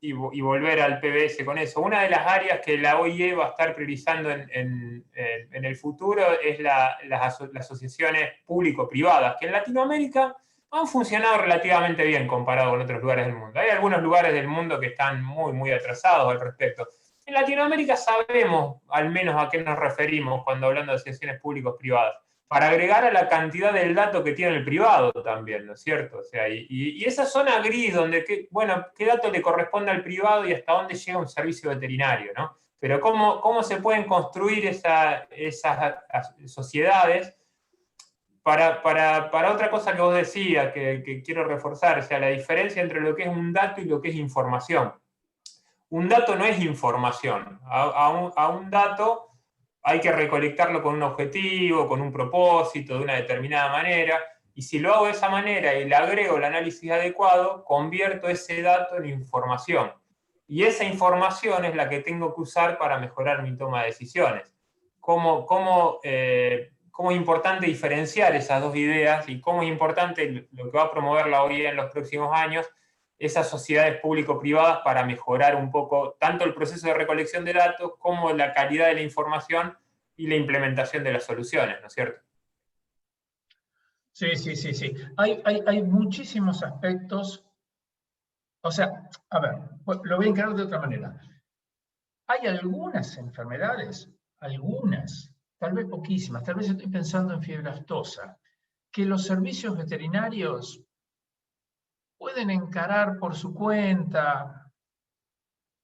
y volver al PBS con eso. Una de las áreas que la OIE va a estar priorizando en el futuro es las asociaciones público-privadas, que en Latinoamérica han funcionado relativamente bien comparado con otros lugares del mundo. Hay algunos lugares del mundo que están muy, muy atrasados al respecto. En Latinoamérica sabemos al menos a qué nos referimos cuando hablando de asociaciones públicos-privadas, para agregar a la cantidad del dato que tiene el privado también, ¿no es cierto? O sea, y esa zona gris donde, qué dato le corresponde al privado y hasta dónde llega un servicio veterinario, ¿no? Pero cómo se pueden construir esas sociedades para otra cosa que vos decías, que quiero reforzar, o sea, la diferencia entre lo que es un dato y lo que es información. Un dato no es información. A un dato hay que recolectarlo con un objetivo, con un propósito, de una determinada manera, y si lo hago de esa manera y le agrego el análisis adecuado, convierto ese dato en información. Y esa información es la que tengo que usar para mejorar mi toma de decisiones. ¿Cómo es importante diferenciar esas dos ideas y cómo es importante lo que va a promover la OIE en los próximos años, esas sociedades público-privadas para mejorar un poco tanto el proceso de recolección de datos como la calidad de la información y la implementación de las soluciones, ¿no es cierto? Sí. Hay muchísimos aspectos. O sea, a ver, lo voy a encarar de otra manera. Hay algunas enfermedades, tal vez poquísimas, tal vez estoy pensando en fiebre aftosa, que los servicios veterinarios pueden encarar por su cuenta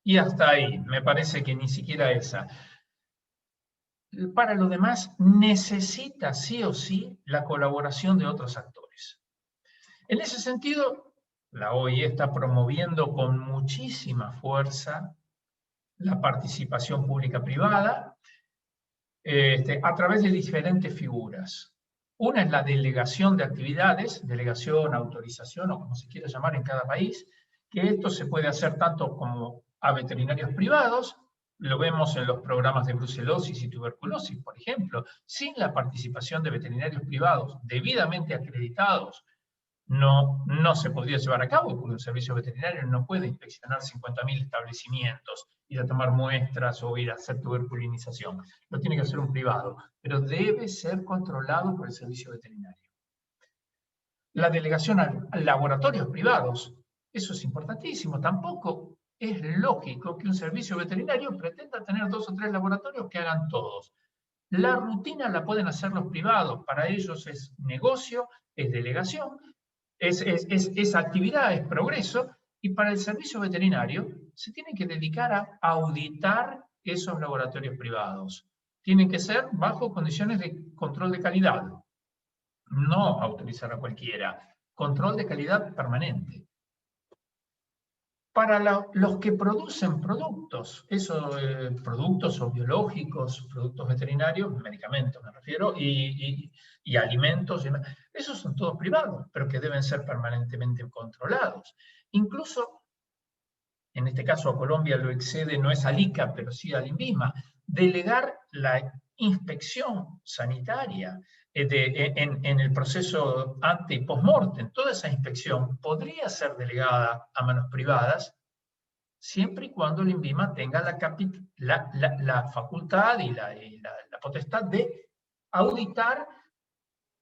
y hasta ahí, me parece que ni siquiera esa. Para lo demás, necesita sí o sí la colaboración de otros actores. En ese sentido, la OIE está promoviendo con muchísima fuerza la participación pública-privada a través de diferentes figuras. Una es la delegación de actividades, delegación, autorización o como se quiera llamar en cada país, que esto se puede hacer tanto como a veterinarios privados, lo vemos en los programas de brucelosis y tuberculosis, por ejemplo, sin la participación de veterinarios privados debidamente acreditados, no se podría llevar a cabo, porque un servicio veterinario no puede inspeccionar 50.000 establecimientos, ir a tomar muestras o ir a hacer tuberculinización. Lo tiene que hacer un privado, pero debe ser controlado por el servicio veterinario. La delegación a laboratorios privados, eso es importantísimo. Tampoco es lógico que un servicio veterinario pretenda tener 2 o 3 laboratorios que hagan todos. La rutina la pueden hacer los privados, para ellos es negocio, es delegación, es actividad, es progreso, y para el servicio veterinario se tiene que dedicar a auditar esos laboratorios privados. Tienen que ser bajo condiciones de control de calidad, no autorizar a cualquiera, control de calidad permanente. para los que producen productos, productos o biológicos, productos veterinarios, medicamentos me refiero, y alimentos, esos son todos privados, pero que deben ser permanentemente controlados. Incluso, en este caso a Colombia lo excede, no es al ICA, pero sí al INVIMA, delegar la inspección sanitaria en el proceso ante y post-mortem. Toda esa inspección podría ser delegada a manos privadas, siempre y cuando el INVIMA tenga la facultad y la potestad de auditar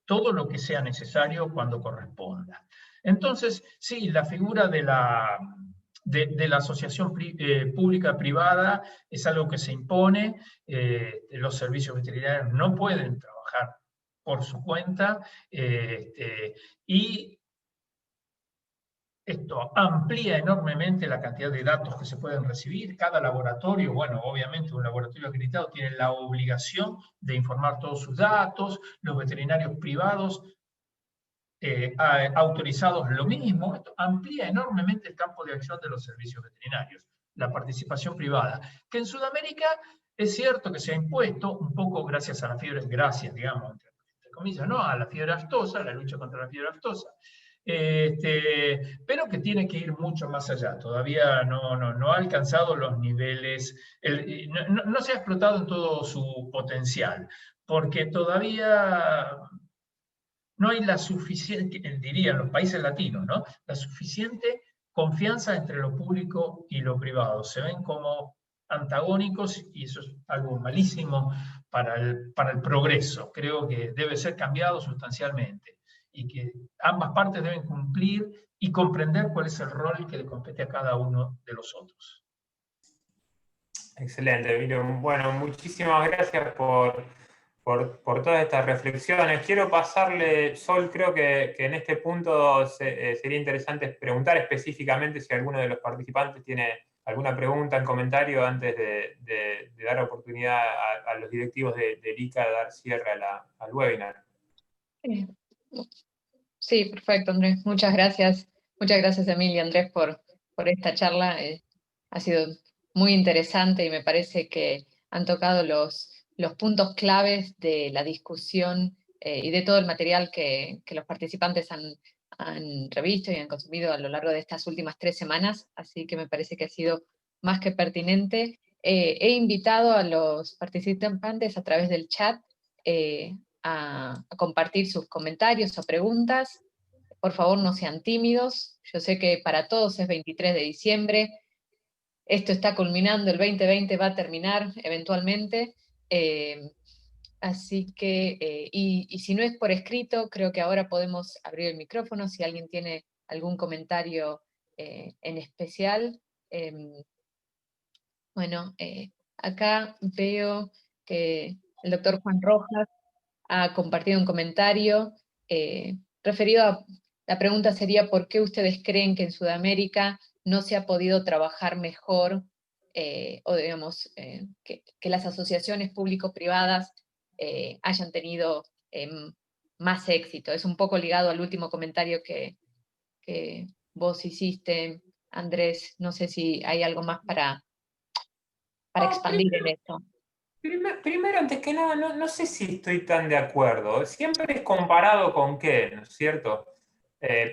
todo lo que sea necesario cuando corresponda. Entonces, sí, la figura de la asociación pública-privada es algo que se impone. Los servicios veterinarios no pueden trabajar por su cuenta, y esto amplía enormemente la cantidad de datos que se pueden recibir. Cada laboratorio, bueno, obviamente un laboratorio acreditado tiene la obligación de informar todos sus datos, los veterinarios privados autorizados lo mismo. Esto amplía enormemente el campo de acción de los servicios veterinarios, la participación privada, que en Sudamérica es cierto que se ha impuesto un poco gracias a la fiebre, digamos, entre comillas, ¿no? A la fiebre aftosa, la lucha contra la fiebre aftosa. Pero que tiene que ir mucho más allá. Todavía no ha alcanzado los niveles, no se ha explotado en todo su potencial, porque todavía no hay la suficiente, dirían los países latinos, ¿no? La suficiente confianza entre lo público y lo privado. Se ven como antagónicos y eso es algo malísimo para el progreso. Creo que debe ser cambiado sustancialmente y que ambas partes deben cumplir y comprender cuál es el rol que le compete a cada uno de los otros. Excelente, Emilio. Bueno, muchísimas gracias por todas estas reflexiones. Quiero pasarle, Sol, creo que en este punto sería interesante preguntar específicamente si alguno de los participantes tiene alguna pregunta en comentario antes de dar oportunidad a los directivos del ICA de dar cierre al webinar. Sí, perfecto, Andrés. Muchas gracias. Muchas gracias, Emilio y Andrés, por esta charla. Ha sido muy interesante y me parece que han tocado los puntos claves de la discusión y de todo el material que los participantes han revisto y han consumido a lo largo de estas últimas 3 semanas, así que me parece que ha sido más que pertinente. He invitado a los participantes a través del chat a compartir sus comentarios o preguntas. Por favor, no sean tímidos. Yo sé que para todos es 23 de diciembre. Esto está culminando, el 2020 va a terminar eventualmente. Así que, y si no es por escrito, creo que ahora podemos abrir el micrófono si alguien tiene algún comentario en especial. Bueno, acá veo que el doctor Juan Rojas ha compartido un comentario referido a, la pregunta sería, ¿por qué ustedes creen que en Sudamérica no se ha podido trabajar mejor, o digamos, que las asociaciones público-privadas hayan tenido más éxito? Es un poco ligado al último comentario que vos hiciste, Andrés. No sé si hay algo más para expandir en esto. Primero, antes que nada, no sé si estoy tan de acuerdo. Siempre es comparado con qué, ¿no es cierto?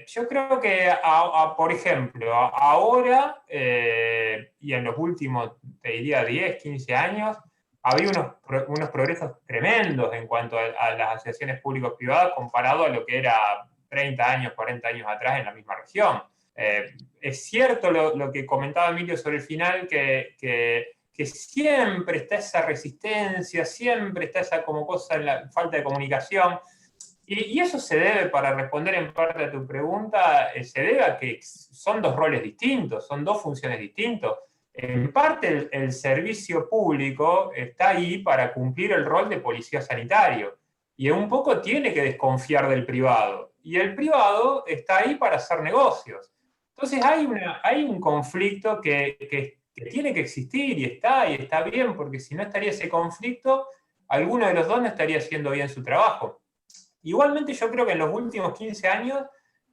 Yo creo que, por ejemplo, ahora y en los últimos, te diría, 10, 15 años, había unos progresos tremendos en cuanto a las asociaciones público-privadas comparado a lo que era 30 años, 40 años atrás en la misma región. Es cierto lo que comentaba Emilio sobre el final, que siempre está esa resistencia, siempre está esa como cosa en la falta de comunicación. Y eso se debe, para responder en parte a tu pregunta, se debe a que son 2 roles distintos, son 2 funciones distintas. En parte el servicio público está ahí para cumplir el rol de policía sanitario. Y un poco tiene que desconfiar del privado. Y el privado está ahí para hacer negocios. Entonces hay un conflicto que tiene que existir y está bien, porque si no estaría ese conflicto, alguno de los dos no estaría haciendo bien su trabajo. Igualmente yo creo que en los últimos 15 años,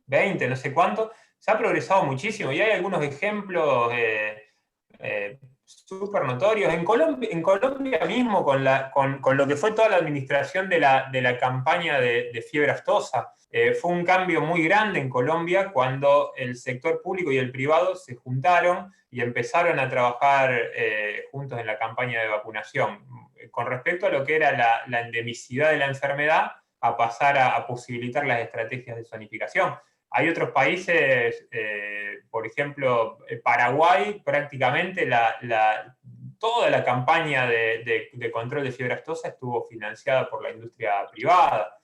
20, no sé cuánto, se ha progresado muchísimo y hay algunos ejemplos súper notorios. En Colombia mismo, con lo que fue toda la administración de la campaña de fiebre aftosa, fue un cambio muy grande en Colombia cuando el sector público y el privado se juntaron y empezaron a trabajar juntos en la campaña de vacunación. Con respecto a lo que era la endemicidad de la enfermedad, a pasar a posibilitar las estrategias de zonificación. Hay otros países, por ejemplo, Paraguay, prácticamente toda la campaña de control de fiebre aftosa estuvo financiada por la industria privada.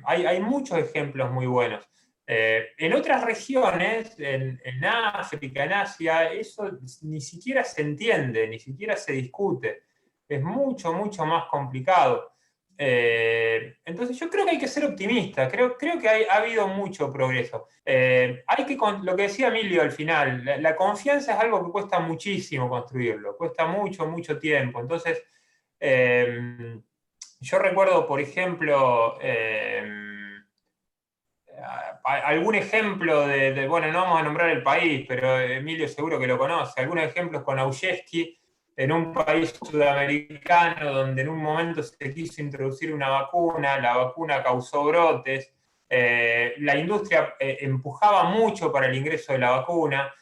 Hay muchos ejemplos muy buenos. En otras regiones, en África, en Asia, eso ni siquiera se entiende, ni siquiera se discute. Es mucho, mucho más complicado. Entonces yo creo que hay que ser optimista, creo que ha habido mucho progreso. Hay que, lo que decía Emilio al final, la confianza es algo que cuesta muchísimo construirlo, cuesta mucho, mucho tiempo. Entonces, yo recuerdo, por ejemplo, algún ejemplo bueno, no vamos a nombrar el país, pero Emilio seguro que lo conoce, algunos ejemplos con Aushesky, en un país sudamericano donde en un momento se quiso introducir una vacuna, la vacuna causó brotes, la industria empujaba mucho para el ingreso de la vacuna,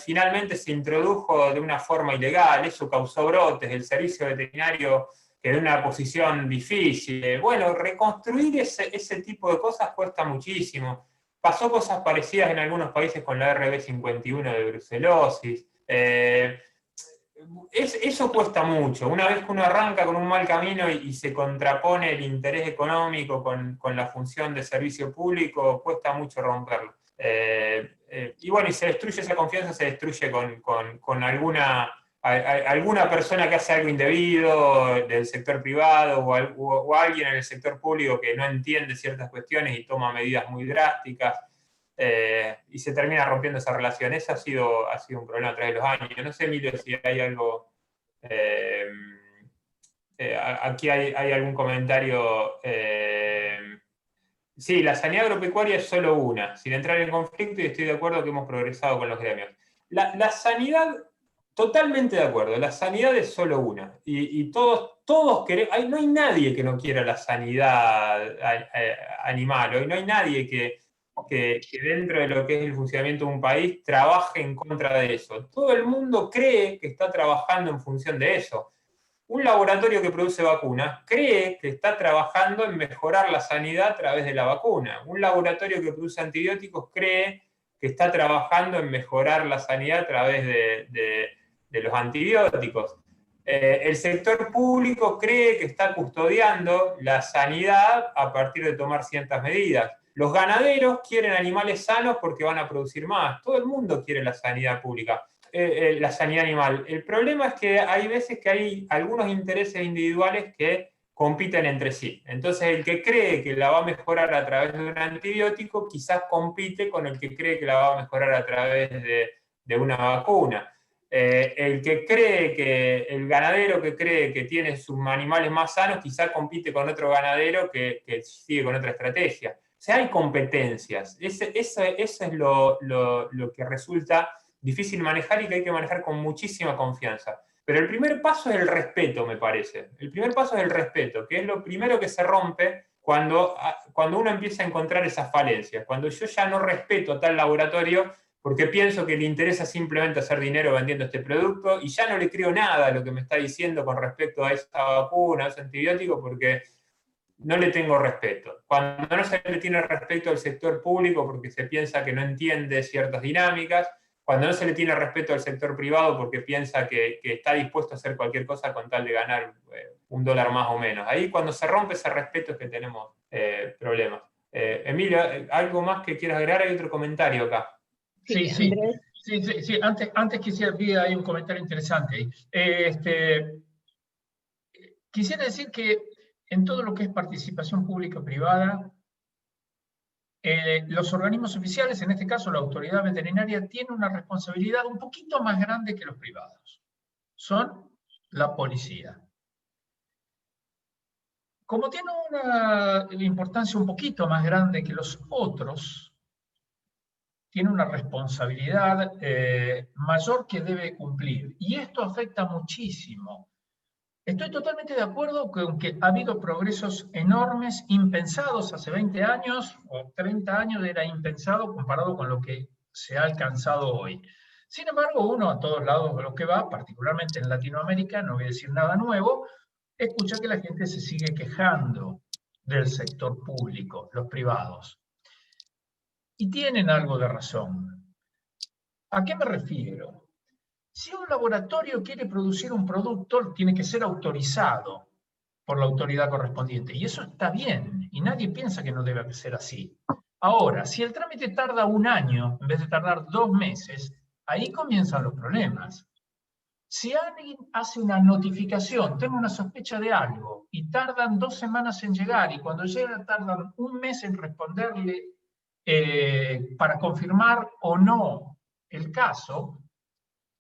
finalmente se introdujo de una forma ilegal, eso causó brotes, el servicio veterinario quedó en una posición difícil. Bueno, reconstruir ese tipo de cosas cuesta muchísimo. Pasó cosas parecidas en algunos países con la RB51 de brucelosis. Eso cuesta mucho. Una vez que uno arranca con un mal camino y se contrapone el interés económico con la función de servicio público, cuesta mucho romperlo. Y bueno, y se destruye esa confianza, se destruye con alguna persona que hace algo indebido del sector privado o alguien en el sector público que no entiende ciertas cuestiones y toma medidas muy drásticas. Y se termina rompiendo esa relación. Ese ha sido un problema a través de los años. No sé, Emilio, si hay algo... aquí hay algún comentario. Sí, la sanidad agropecuaria es solo una, sin entrar en conflicto, y estoy de acuerdo que hemos progresado con los gremios. La sanidad, totalmente de acuerdo, la sanidad es solo una. Y todos queremos, no hay nadie que no quiera la sanidad animal, hoy no hay nadie que dentro de lo que es el funcionamiento de un país trabaje en contra de eso. Todo el mundo cree que está trabajando en función de eso. Un laboratorio que produce vacunas cree que está trabajando en mejorar la sanidad a través de la vacuna. Un laboratorio que produce antibióticos cree que está trabajando en mejorar la sanidad a través de los antibióticos. El sector público cree que está custodiando la sanidad a partir de tomar ciertas medidas. Los ganaderos quieren animales sanos porque van a producir más. Todo el mundo quiere la sanidad pública, la sanidad animal. El problema es que hay veces que hay algunos intereses individuales que compiten entre sí. Entonces, el que cree que la va a mejorar a través de un antibiótico, quizás compite con el que cree que la va a mejorar a través de una vacuna. El que cree que, el ganadero que cree que tiene sus animales más sanos, quizás compite con otro ganadero que sigue con otra estrategia. O sea, hay competencias. Eso es lo que resulta difícil manejar y que hay que manejar con muchísima confianza. Pero el primer paso es el respeto, me parece. El primer paso es el respeto, que es lo primero que se rompe cuando uno empieza a encontrar esas falencias. Cuando yo ya no respeto a tal laboratorio porque pienso que le interesa simplemente hacer dinero vendiendo este producto y ya no le creo nada a lo que me está diciendo con respecto a esa vacuna, a ese antibiótico, porque no le tengo respeto. Cuando no se le tiene respeto al sector público porque se piensa que no entiende ciertas dinámicas, cuando no se le tiene respeto al sector privado porque piensa que está dispuesto a hacer cualquier cosa con tal de ganar $1 más o menos. Ahí cuando se rompe ese respeto es que tenemos problemas. Emilio, ¿algo más que quieras agregar? Hay otro comentario acá. Sí. Antes quisiera, vi ahí un comentario interesante ahí. Quisiera decir que en todo lo que es participación pública-privada, los organismos oficiales, en este caso la autoridad veterinaria, tienen una responsabilidad un poquito más grande que los privados. Son la policía. Como tiene una importancia un poquito más grande que los otros, tiene una responsabilidad mayor que debe cumplir. Y esto afecta muchísimo. Estoy totalmente de acuerdo con que ha habido progresos enormes, impensados hace 20 años o 30 años, era impensado comparado con lo que se ha alcanzado hoy. Sin embargo, uno a todos lados de lo que va, particularmente en Latinoamérica, no voy a decir nada nuevo, escucha que la gente se sigue quejando del sector público, los privados. Y tienen algo de razón. ¿A qué me refiero? Si un laboratorio quiere producir un producto, tiene que ser autorizado por la autoridad correspondiente. Y eso está bien, y nadie piensa que no debe ser así. Ahora, si el trámite tarda un año en vez de tardar 2 meses, ahí comienzan los problemas. Si alguien hace una notificación, tengo una sospecha de algo, y tardan 2 semanas en llegar, y cuando llega tardan un mes en responderle para confirmar o no el caso,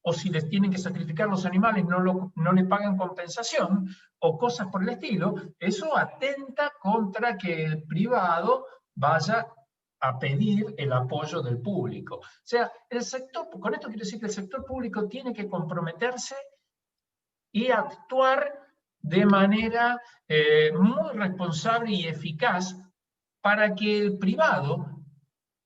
o si les tienen que sacrificar los animales no le pagan compensación, o cosas por el estilo, eso atenta contra que el privado vaya a pedir el apoyo del público. O sea, el sector, con esto quiero decir que el sector público tiene que comprometerse y actuar de manera muy responsable y eficaz para que el privado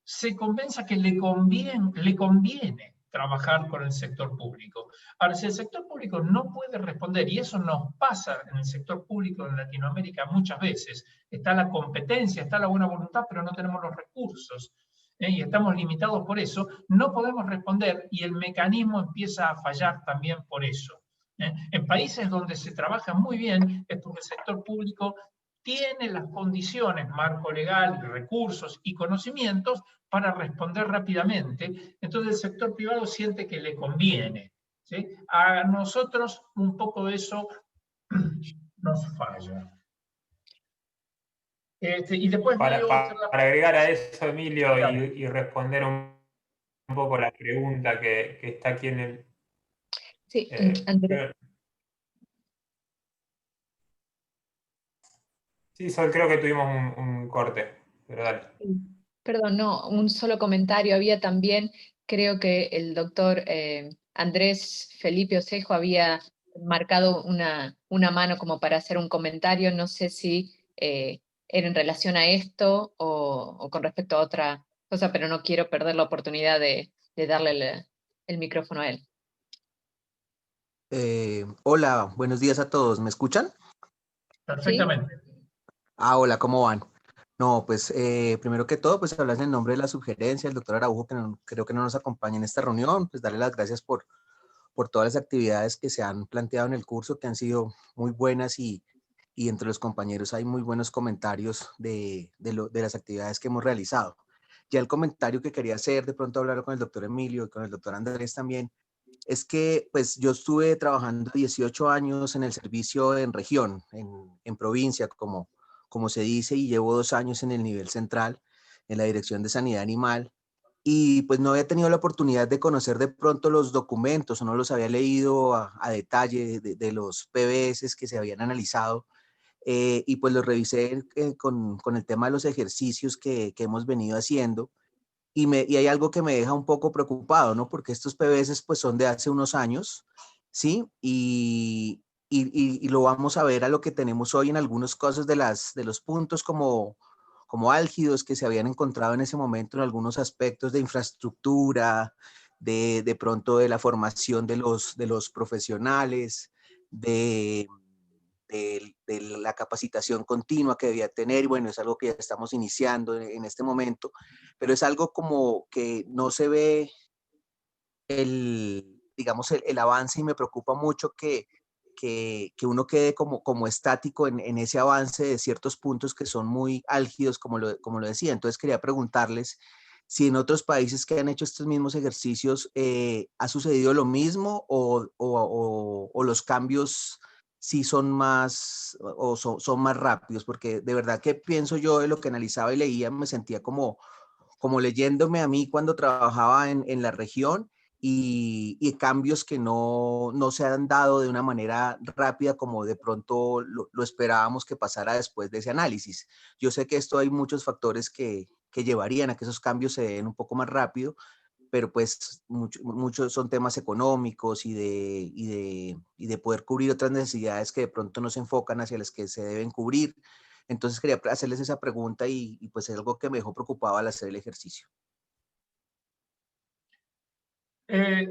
se convenza que le conviene trabajar con el sector público. Ahora, si el sector público no puede responder, y eso nos pasa en el sector público en Latinoamérica muchas veces, está la competencia, está la buena voluntad, pero no tenemos los recursos, y estamos limitados por eso, no podemos responder y el mecanismo empieza a fallar también por eso. En países donde se trabaja muy bien es porque el sector público tiene las condiciones, marco legal, recursos y conocimientos para responder rápidamente. Entonces el sector privado siente que le conviene, ¿sí? A nosotros un poco de eso nos falla. Y después Para agregar a eso, Emilio, y responder un poco la pregunta que está aquí en el... Sí, Andrés. Sí, Sol, creo que tuvimos un corte, pero dale. Perdón, no, un solo comentario. Había también, creo que el doctor Andrés Felipe Osejo había marcado una mano como para hacer un comentario. No sé si era en relación a esto o con respecto a otra cosa, pero no quiero perder la oportunidad de darle el micrófono a él. Hola, buenos días a todos. ¿Me escuchan? Perfectamente. ¿Sí? Hola, ¿cómo van? No, pues primero que todo, pues hablar en el nombre de la sugerencia, el doctor Araujo, que creo que no nos acompaña en esta reunión, pues darle las gracias por todas las actividades que se han planteado en el curso, que han sido muy buenas y entre los compañeros hay muy buenos comentarios de las actividades que hemos realizado. Ya el comentario que quería hacer, de pronto hablar con el doctor Emilio y con el doctor Andrés también, es que pues yo estuve trabajando 18 años en el servicio en región, en provincia, como se dice, y llevo 2 años en el nivel central, en la Dirección de Sanidad Animal, y pues no había tenido la oportunidad de conocer de pronto los documentos, o no los había leído a detalle de los PBS que se habían analizado, y pues los revisé con el tema de los ejercicios que hemos venido haciendo, y hay algo que me deja un poco preocupado, ¿no? Porque estos PBS pues son de hace unos años, ¿sí? Y lo vamos a ver a lo que tenemos hoy en algunos casos de los puntos como álgidos que se habían encontrado en ese momento en algunos aspectos de infraestructura, de pronto de la formación de los profesionales, de la capacitación continua que debía tener, y bueno, es algo que ya estamos iniciando en este momento, pero es algo como que no se ve digamos, el avance, y me preocupa mucho que uno quede como estático en ese avance de ciertos puntos que son muy álgidos, como lo decía. Entonces quería preguntarles si en otros países que han hecho estos mismos ejercicios ha sucedido lo mismo, o los cambios sí son más, o son más rápidos, porque de verdad que pienso yo de lo que analizaba y leía, me sentía como leyéndome a mí cuando trabajaba en la región, y cambios que no se han dado de una manera rápida como de pronto lo esperábamos que pasara después de ese análisis. Yo sé que esto hay muchos factores que que llevarían a que esos cambios se den un poco más rápido, pero pues muchos son temas económicos y de poder cubrir otras necesidades que de pronto no se enfocan hacia las que se deben cubrir. Entonces quería hacerles esa pregunta y pues es algo que me dejó preocupado al hacer el ejercicio. Es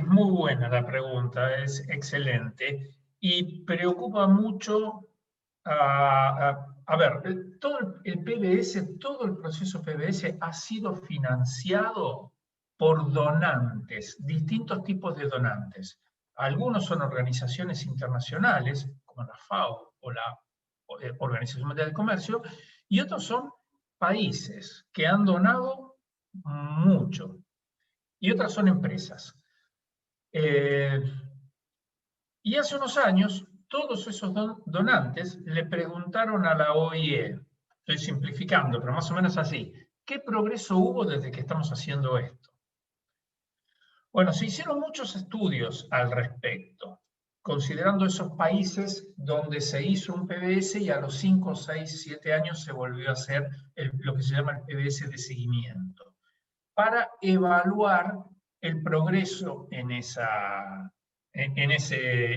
muy buena la pregunta, es excelente y preocupa mucho. A ver, todo el PBS, todo el proceso PBS ha sido financiado por donantes, distintos tipos de donantes. Algunos son organizaciones internacionales, como la FAO o la Organización Mundial del Comercio, y otros son países que han donado mucho, y otras son empresas. Y hace unos años, todos esos donantes le preguntaron a la OIE, estoy simplificando, pero más o menos así, ¿qué progreso hubo desde que estamos haciendo esto? Bueno, se hicieron muchos estudios al respecto, considerando esos países donde se hizo un PBS y a los 5, 6, 7 años se volvió a hacer lo que se llama el PBS de seguimiento, para evaluar el progreso en ese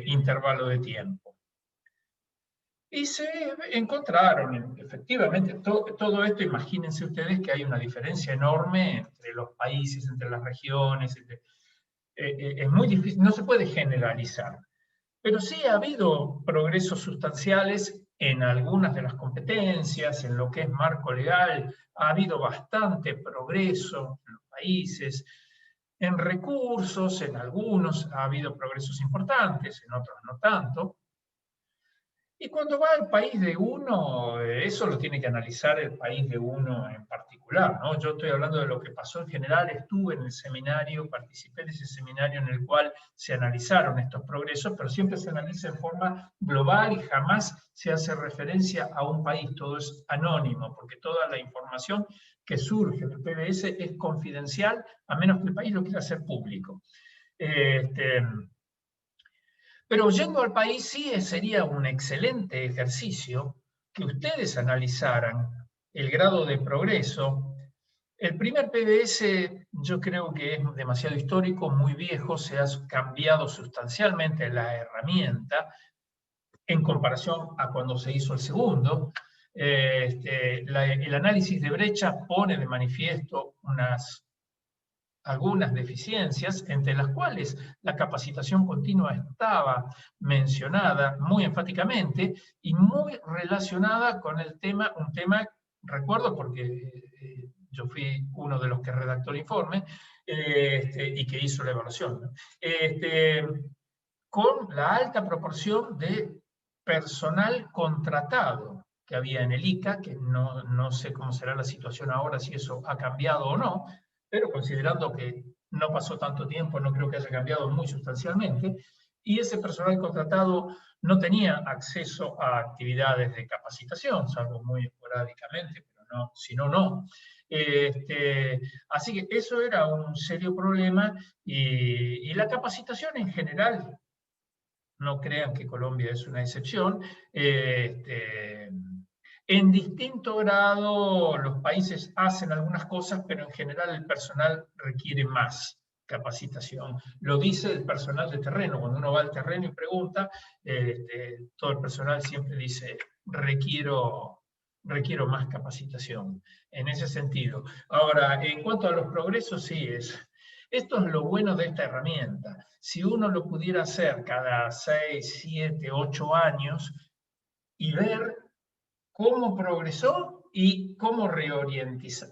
intervalo de tiempo. Y se encontraron, efectivamente, todo esto, imagínense ustedes que hay una diferencia enorme entre los países, entre las regiones, es muy difícil, no se puede generalizar, pero sí ha habido progresos sustanciales en algunas de las competencias, en lo que es marco legal, ha habido bastante progreso en los países. En recursos, en algunos ha habido progresos importantes, en otros no tanto. Y cuando va al país de uno, eso lo tiene que analizar el país de uno en particular, ¿no? Yo estoy hablando de lo que pasó en general, estuve en el seminario, participé de ese seminario en el cual se analizaron estos progresos, pero siempre se analiza en forma global y jamás se hace referencia a un país, todo es anónimo, porque toda la información que surge del PBS es confidencial, a menos que el país lo quiera hacer público. Pero yendo al país sí sería un excelente ejercicio que ustedes analizaran el grado de progreso. El primer PBS yo creo que es demasiado histórico, muy viejo, se ha cambiado sustancialmente la herramienta en comparación a cuando se hizo el segundo. El análisis de brecha pone de manifiesto algunas deficiencias, entre las cuales la capacitación continua estaba mencionada muy enfáticamente y muy relacionada con el tema, un tema, recuerdo porque yo fui uno de los que redactó el informe y que hizo la evaluación, ¿no? Con la alta proporción de personal contratado que había en el ICA, que no sé cómo será la situación ahora, si eso ha cambiado o no, pero considerando que no pasó tanto tiempo, no creo que haya cambiado muy sustancialmente, y ese personal contratado no tenía acceso a actividades de capacitación, salvo muy esporádicamente, pero no, si no, no. Así que eso era un serio problema y la capacitación en general, no crean que Colombia es una excepción, en distinto grado los países hacen algunas cosas, pero en general el personal requiere más capacitación. Lo dice el personal de terreno. Cuando uno va al terreno y pregunta, todo el personal siempre dice, requiero más capacitación en ese sentido. Ahora, en cuanto a los progresos, sí, esto es lo bueno de esta herramienta. Si uno lo pudiera hacer cada 6, 7, 8 años y ver cómo progresó y cómo reorientizar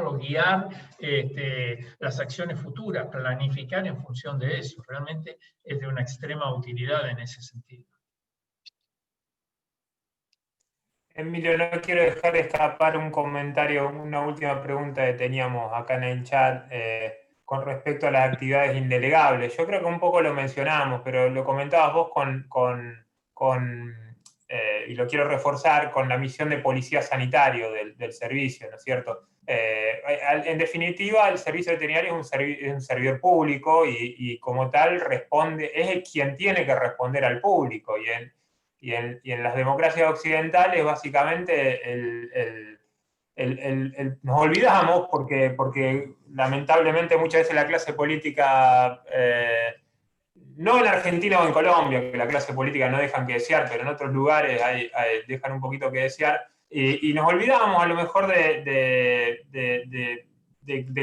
o guiar las acciones futuras, planificar en función de eso. Realmente es de una extrema utilidad en ese sentido. Emilio, no quiero dejar escapar un comentario, una última pregunta que teníamos acá en el chat con respecto a las actividades indelegables. Yo creo que un poco lo mencionamos, pero lo comentabas vos y lo quiero reforzar, con la misión de policía sanitario del servicio, ¿no es cierto? En definitiva, el servicio veterinario es un servidor público y como tal responde, es quien tiene que responder al público. y en las democracias occidentales básicamente nos olvidamos porque lamentablemente muchas veces la clase política, no en Argentina o en Colombia, que la clase política no dejan que desear, pero en otros lugares dejan un poquito que desear, y nos olvidamos a lo mejor del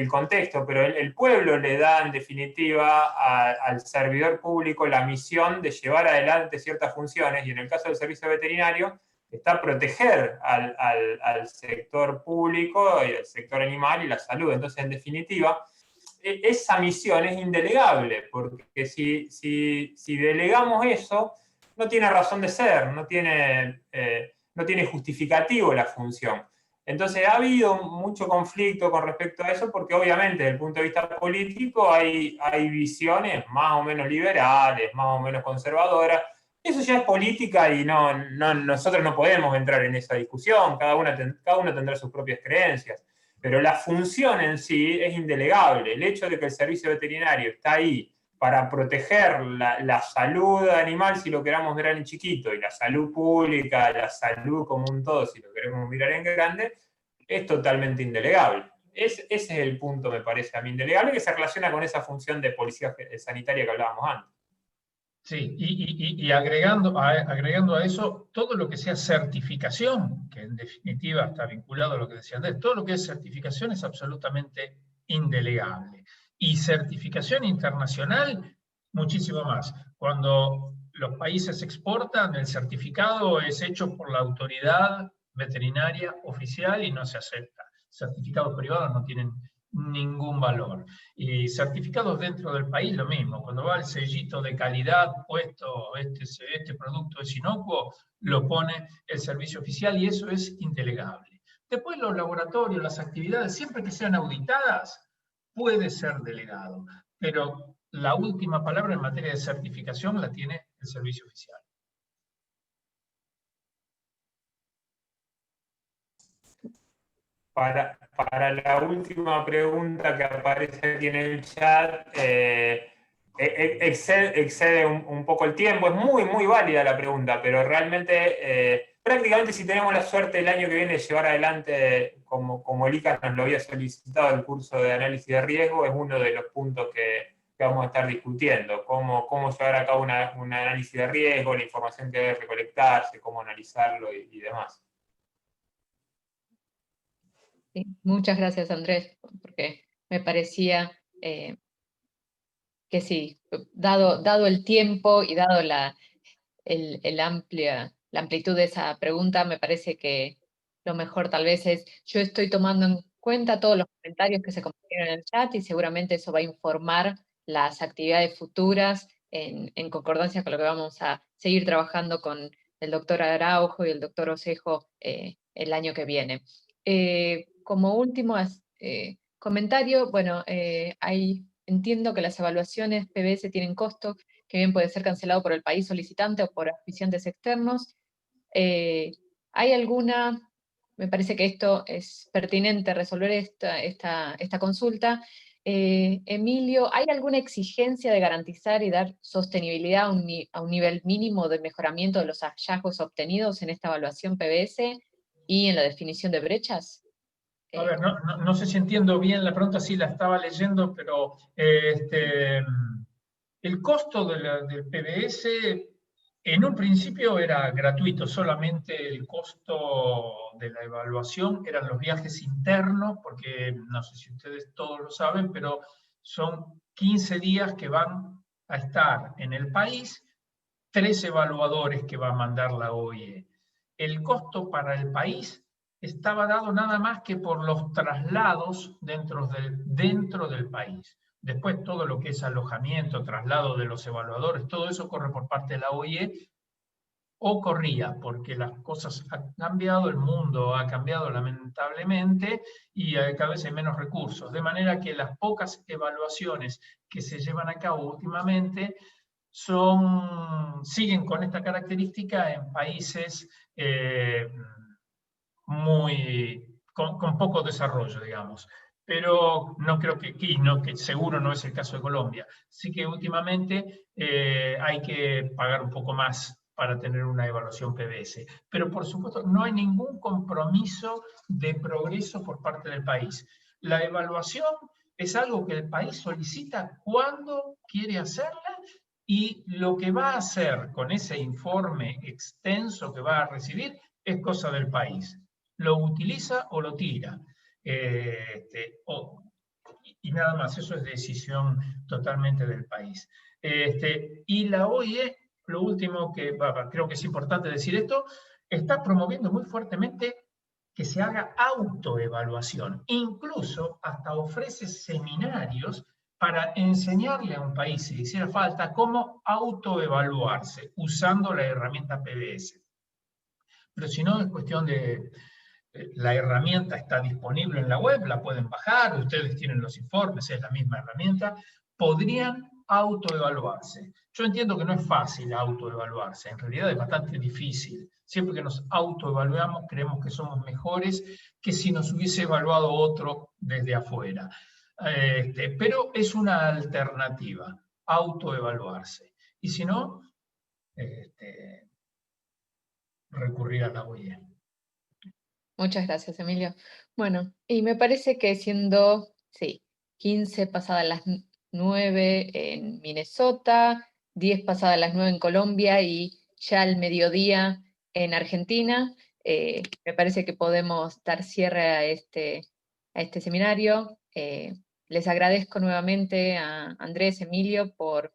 contexto, pero el pueblo le da en definitiva al servidor público la misión de llevar adelante ciertas funciones, y en el caso del servicio veterinario está proteger al sector público y al sector animal y la salud. Entonces, en definitiva, esa misión es indelegable, porque si delegamos eso, no tiene razón de ser, no tiene justificativo la función. Entonces ha habido mucho conflicto con respecto a eso, porque obviamente desde el punto de vista político hay visiones más o menos liberales, más o menos conservadoras. Eso ya es política y nosotros no podemos entrar en esa discusión, cada uno tendrá sus propias creencias. Pero la función en sí es indelegable. El hecho de que el servicio veterinario está ahí para proteger la salud animal, si lo queramos mirar en chiquito, y la salud pública, la salud como un todo, si lo queremos mirar en grande, es totalmente indelegable. Ese es el punto, me parece a mí, indelegable, que se relaciona con esa función de policía sanitaria que hablábamos antes. Sí, y agregando a eso todo lo que sea certificación, que en definitiva está vinculado a lo que decía Andrés, todo lo que es certificación es absolutamente indelegable. Y certificación internacional, muchísimo más. Cuando los países exportan, el certificado es hecho por la autoridad veterinaria oficial y no se acepta. Certificados privados no tienen ningún valor. Y certificados dentro del país, lo mismo. Cuando va el sellito de calidad puesto, este producto es inocuo, lo pone el servicio oficial y eso es indelegable. Después los laboratorios, las actividades, siempre que sean auditadas, puede ser delegado. Pero la última palabra en materia de certificación la tiene el servicio oficial. Para la última pregunta que aparece aquí en el chat, excede un poco el tiempo. Es muy válida la pregunta, pero realmente, prácticamente si tenemos la suerte el año que viene de llevar adelante, como el ICA nos lo había solicitado, el curso de análisis de riesgo, es uno de los puntos que vamos a estar discutiendo. Cómo llevar a cabo un análisis de riesgo, la información que debe recolectarse, cómo analizarlo y demás. Sí, muchas gracias, Andrés, porque me parecía que sí, dado el tiempo y dado la amplitud de esa pregunta, me parece que lo mejor tal vez es, yo estoy tomando en cuenta todos los comentarios que se compartieron en el chat y seguramente eso va a informar las actividades futuras en concordancia con lo que vamos a seguir trabajando con el doctor Araujo y el doctor Osejo el año que viene. Como último comentario, bueno, entiendo que las evaluaciones PBS tienen costo, que bien puede ser cancelado por el país solicitante o por auspiciantes externos. ¿Hay alguna, me parece que esto es pertinente resolver esta consulta, Emilio, ¿hay alguna exigencia de garantizar y dar sostenibilidad a un nivel mínimo de mejoramiento de los hallazgos obtenidos en esta evaluación PBS y en la definición de brechas? A ver, no sé si entiendo bien la pregunta, sí la estaba leyendo, pero el costo del PBS en un principio era gratuito, solamente el costo de la evaluación eran los viajes internos, porque no sé si ustedes todos lo saben, pero son 15 días que van a estar en el país, 3 evaluadores que va a mandar la OIE. El costo para el país estaba dado nada más que por los traslados dentro del país. Después todo lo que es alojamiento, traslado de los evaluadores, todo eso corre por parte de la OIE, o corría, porque las cosas han cambiado, el mundo ha cambiado lamentablemente y cada vez hay menos recursos. De manera que las pocas evaluaciones que se llevan a cabo últimamente siguen con esta característica en países con poco desarrollo, digamos. Pero no creo que seguro no es el caso de Colombia. Sí que últimamente hay que pagar un poco más para tener una evaluación PBS. Pero por supuesto no hay ningún compromiso de progreso por parte del país. La evaluación es algo que el país solicita cuando quiere hacerla, y lo que va a hacer con ese informe extenso que va a recibir es cosa del país. Lo utiliza o lo tira. Y nada más, eso es decisión totalmente del país. Y la OIE, lo último que creo que es importante decir esto, está promoviendo muy fuertemente que se haga autoevaluación. Incluso hasta ofrece seminarios para enseñarle a un país, si hiciera falta, cómo autoevaluarse usando la herramienta PBS. Pero si no, es cuestión de... La herramienta está disponible en la web, la pueden bajar, ustedes tienen los informes, es la misma herramienta, podrían autoevaluarse. Yo entiendo que no es fácil autoevaluarse, en realidad es bastante difícil. Siempre que nos autoevaluamos creemos que somos mejores que si nos hubiese evaluado otro desde afuera. Pero es una alternativa, autoevaluarse. Y si no, recurrir a la OIE. Muchas gracias, Emilio. Bueno, y me parece que siendo, sí, 15 pasadas las 9 en Minnesota, 10 pasadas las 9 en Colombia y ya al mediodía en Argentina, me parece que podemos dar cierre a este seminario. Les agradezco nuevamente a Andrés, Emilio, por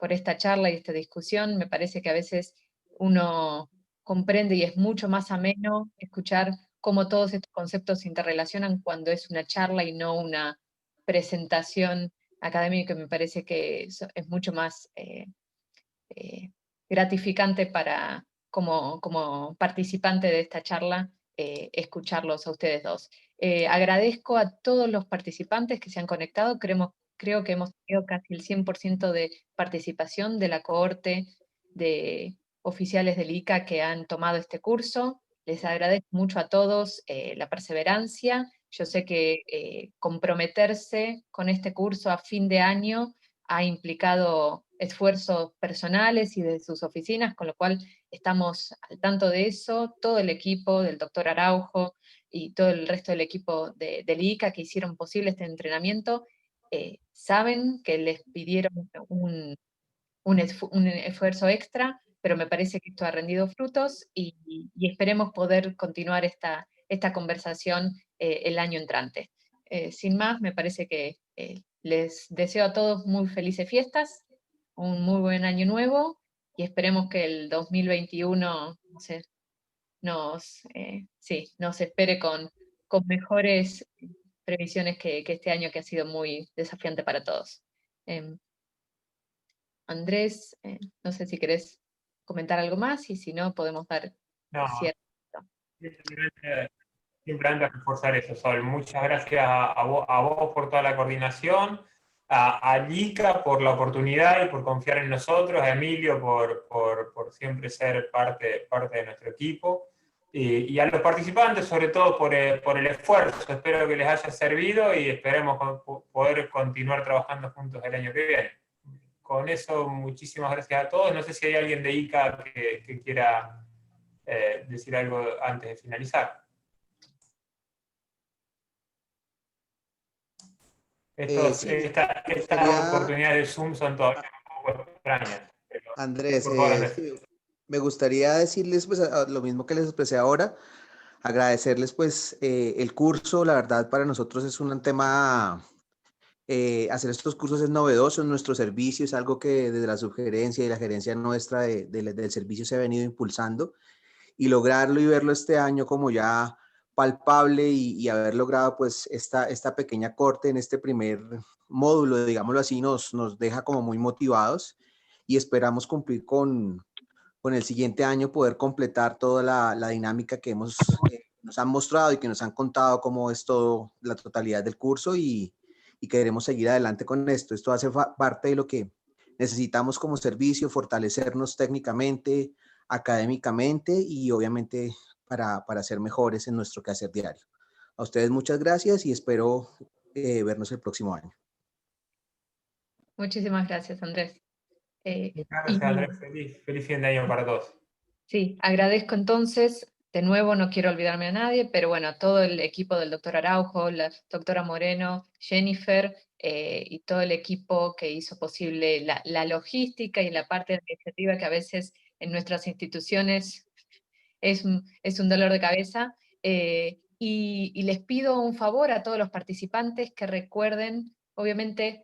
esta charla y esta discusión. Me parece que a veces uno comprende y es mucho más ameno escuchar cómo todos estos conceptos se interrelacionan cuando es una charla y no una presentación académica, que me parece que es mucho más gratificante para, como participante de esta charla, escucharlos a ustedes dos. Agradezco a todos los participantes que se han conectado, creo que hemos tenido casi el 100% de participación de la cohorte de oficiales del ICA que han tomado este curso. Les agradezco mucho a todos la perseverancia. Yo sé que comprometerse con este curso a fin de año ha implicado esfuerzos personales y de sus oficinas, con lo cual estamos al tanto de eso. Todo el equipo del doctor Araujo y todo el resto del equipo del ICA que hicieron posible este entrenamiento, saben que les pidieron un esfuerzo extra, pero me parece que esto ha rendido frutos y esperemos poder continuar esta conversación el año entrante. Sin más, me parece que les deseo a todos muy felices fiestas, un muy buen año nuevo y esperemos que el 2021 nos espere con mejores previsiones que este año que ha sido muy desafiante para todos. Andrés, no sé si querés comentar algo más y si no, podemos dar cierre. Simplemente reforzar eso, Sol. Muchas gracias a vos por toda la coordinación, a Lica por la oportunidad y por confiar en nosotros, a Emilio por siempre ser parte de nuestro equipo, y a los participantes sobre todo por el esfuerzo. Espero que les haya servido y esperemos poder continuar trabajando juntos el año que viene. Con eso, muchísimas gracias a todos. No sé si hay alguien de ICA que quiera decir algo antes de finalizar. Estas oportunidades de Zoom son todavía un poco extrañas. Andrés, me gustaría decirles pues, lo mismo que les expresé ahora, agradecerles pues el curso. La verdad para nosotros es un tema, hacer estos cursos es novedoso en nuestro servicio, es algo que desde la sugerencia y la gerencia nuestra del servicio se ha venido impulsando, y lograrlo y verlo este año como ya palpable y haber logrado pues esta pequeña corte en este primer módulo, digámoslo así, nos deja como muy motivados y esperamos cumplir con el siguiente año, poder completar toda la dinámica que nos han mostrado y que nos han contado cómo es todo, la totalidad del curso, y queremos seguir adelante con esto. Esto hace parte de lo que necesitamos como servicio, fortalecernos técnicamente, académicamente y obviamente para ser mejores en nuestro quehacer diario. A ustedes muchas gracias y espero vernos el próximo año. Muchísimas gracias, Andrés. Muchas gracias, Andrés. Feliz fin de año para todos. Sí, agradezco entonces, de nuevo no quiero olvidarme a nadie, pero bueno, a todo el equipo del doctor Araujo, la doctora Moreno, Jennifer, y todo el equipo que hizo posible la logística y la parte administrativa que a veces en nuestras instituciones es un dolor de cabeza. Y les pido un favor a todos los participantes que recuerden, obviamente,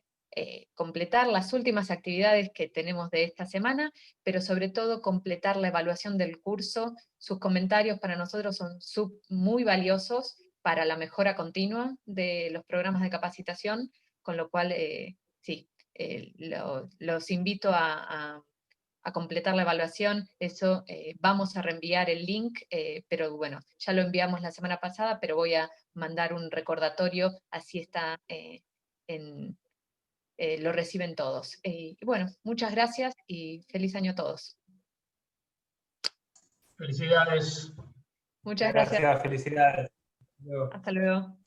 completar las últimas actividades que tenemos de esta semana, pero sobre todo completar la evaluación del curso. Sus comentarios para nosotros son muy valiosos para la mejora continua de los programas de capacitación, con lo cual, sí, los invito a completar la evaluación. Eso, vamos a reenviar el link, pero bueno, ya lo enviamos la semana pasada, pero voy a mandar un recordatorio, así está, lo reciben todos. Y bueno, muchas gracias y feliz año a todos. Felicidades. Muchas gracias. Gracias, felicidades. Hasta luego.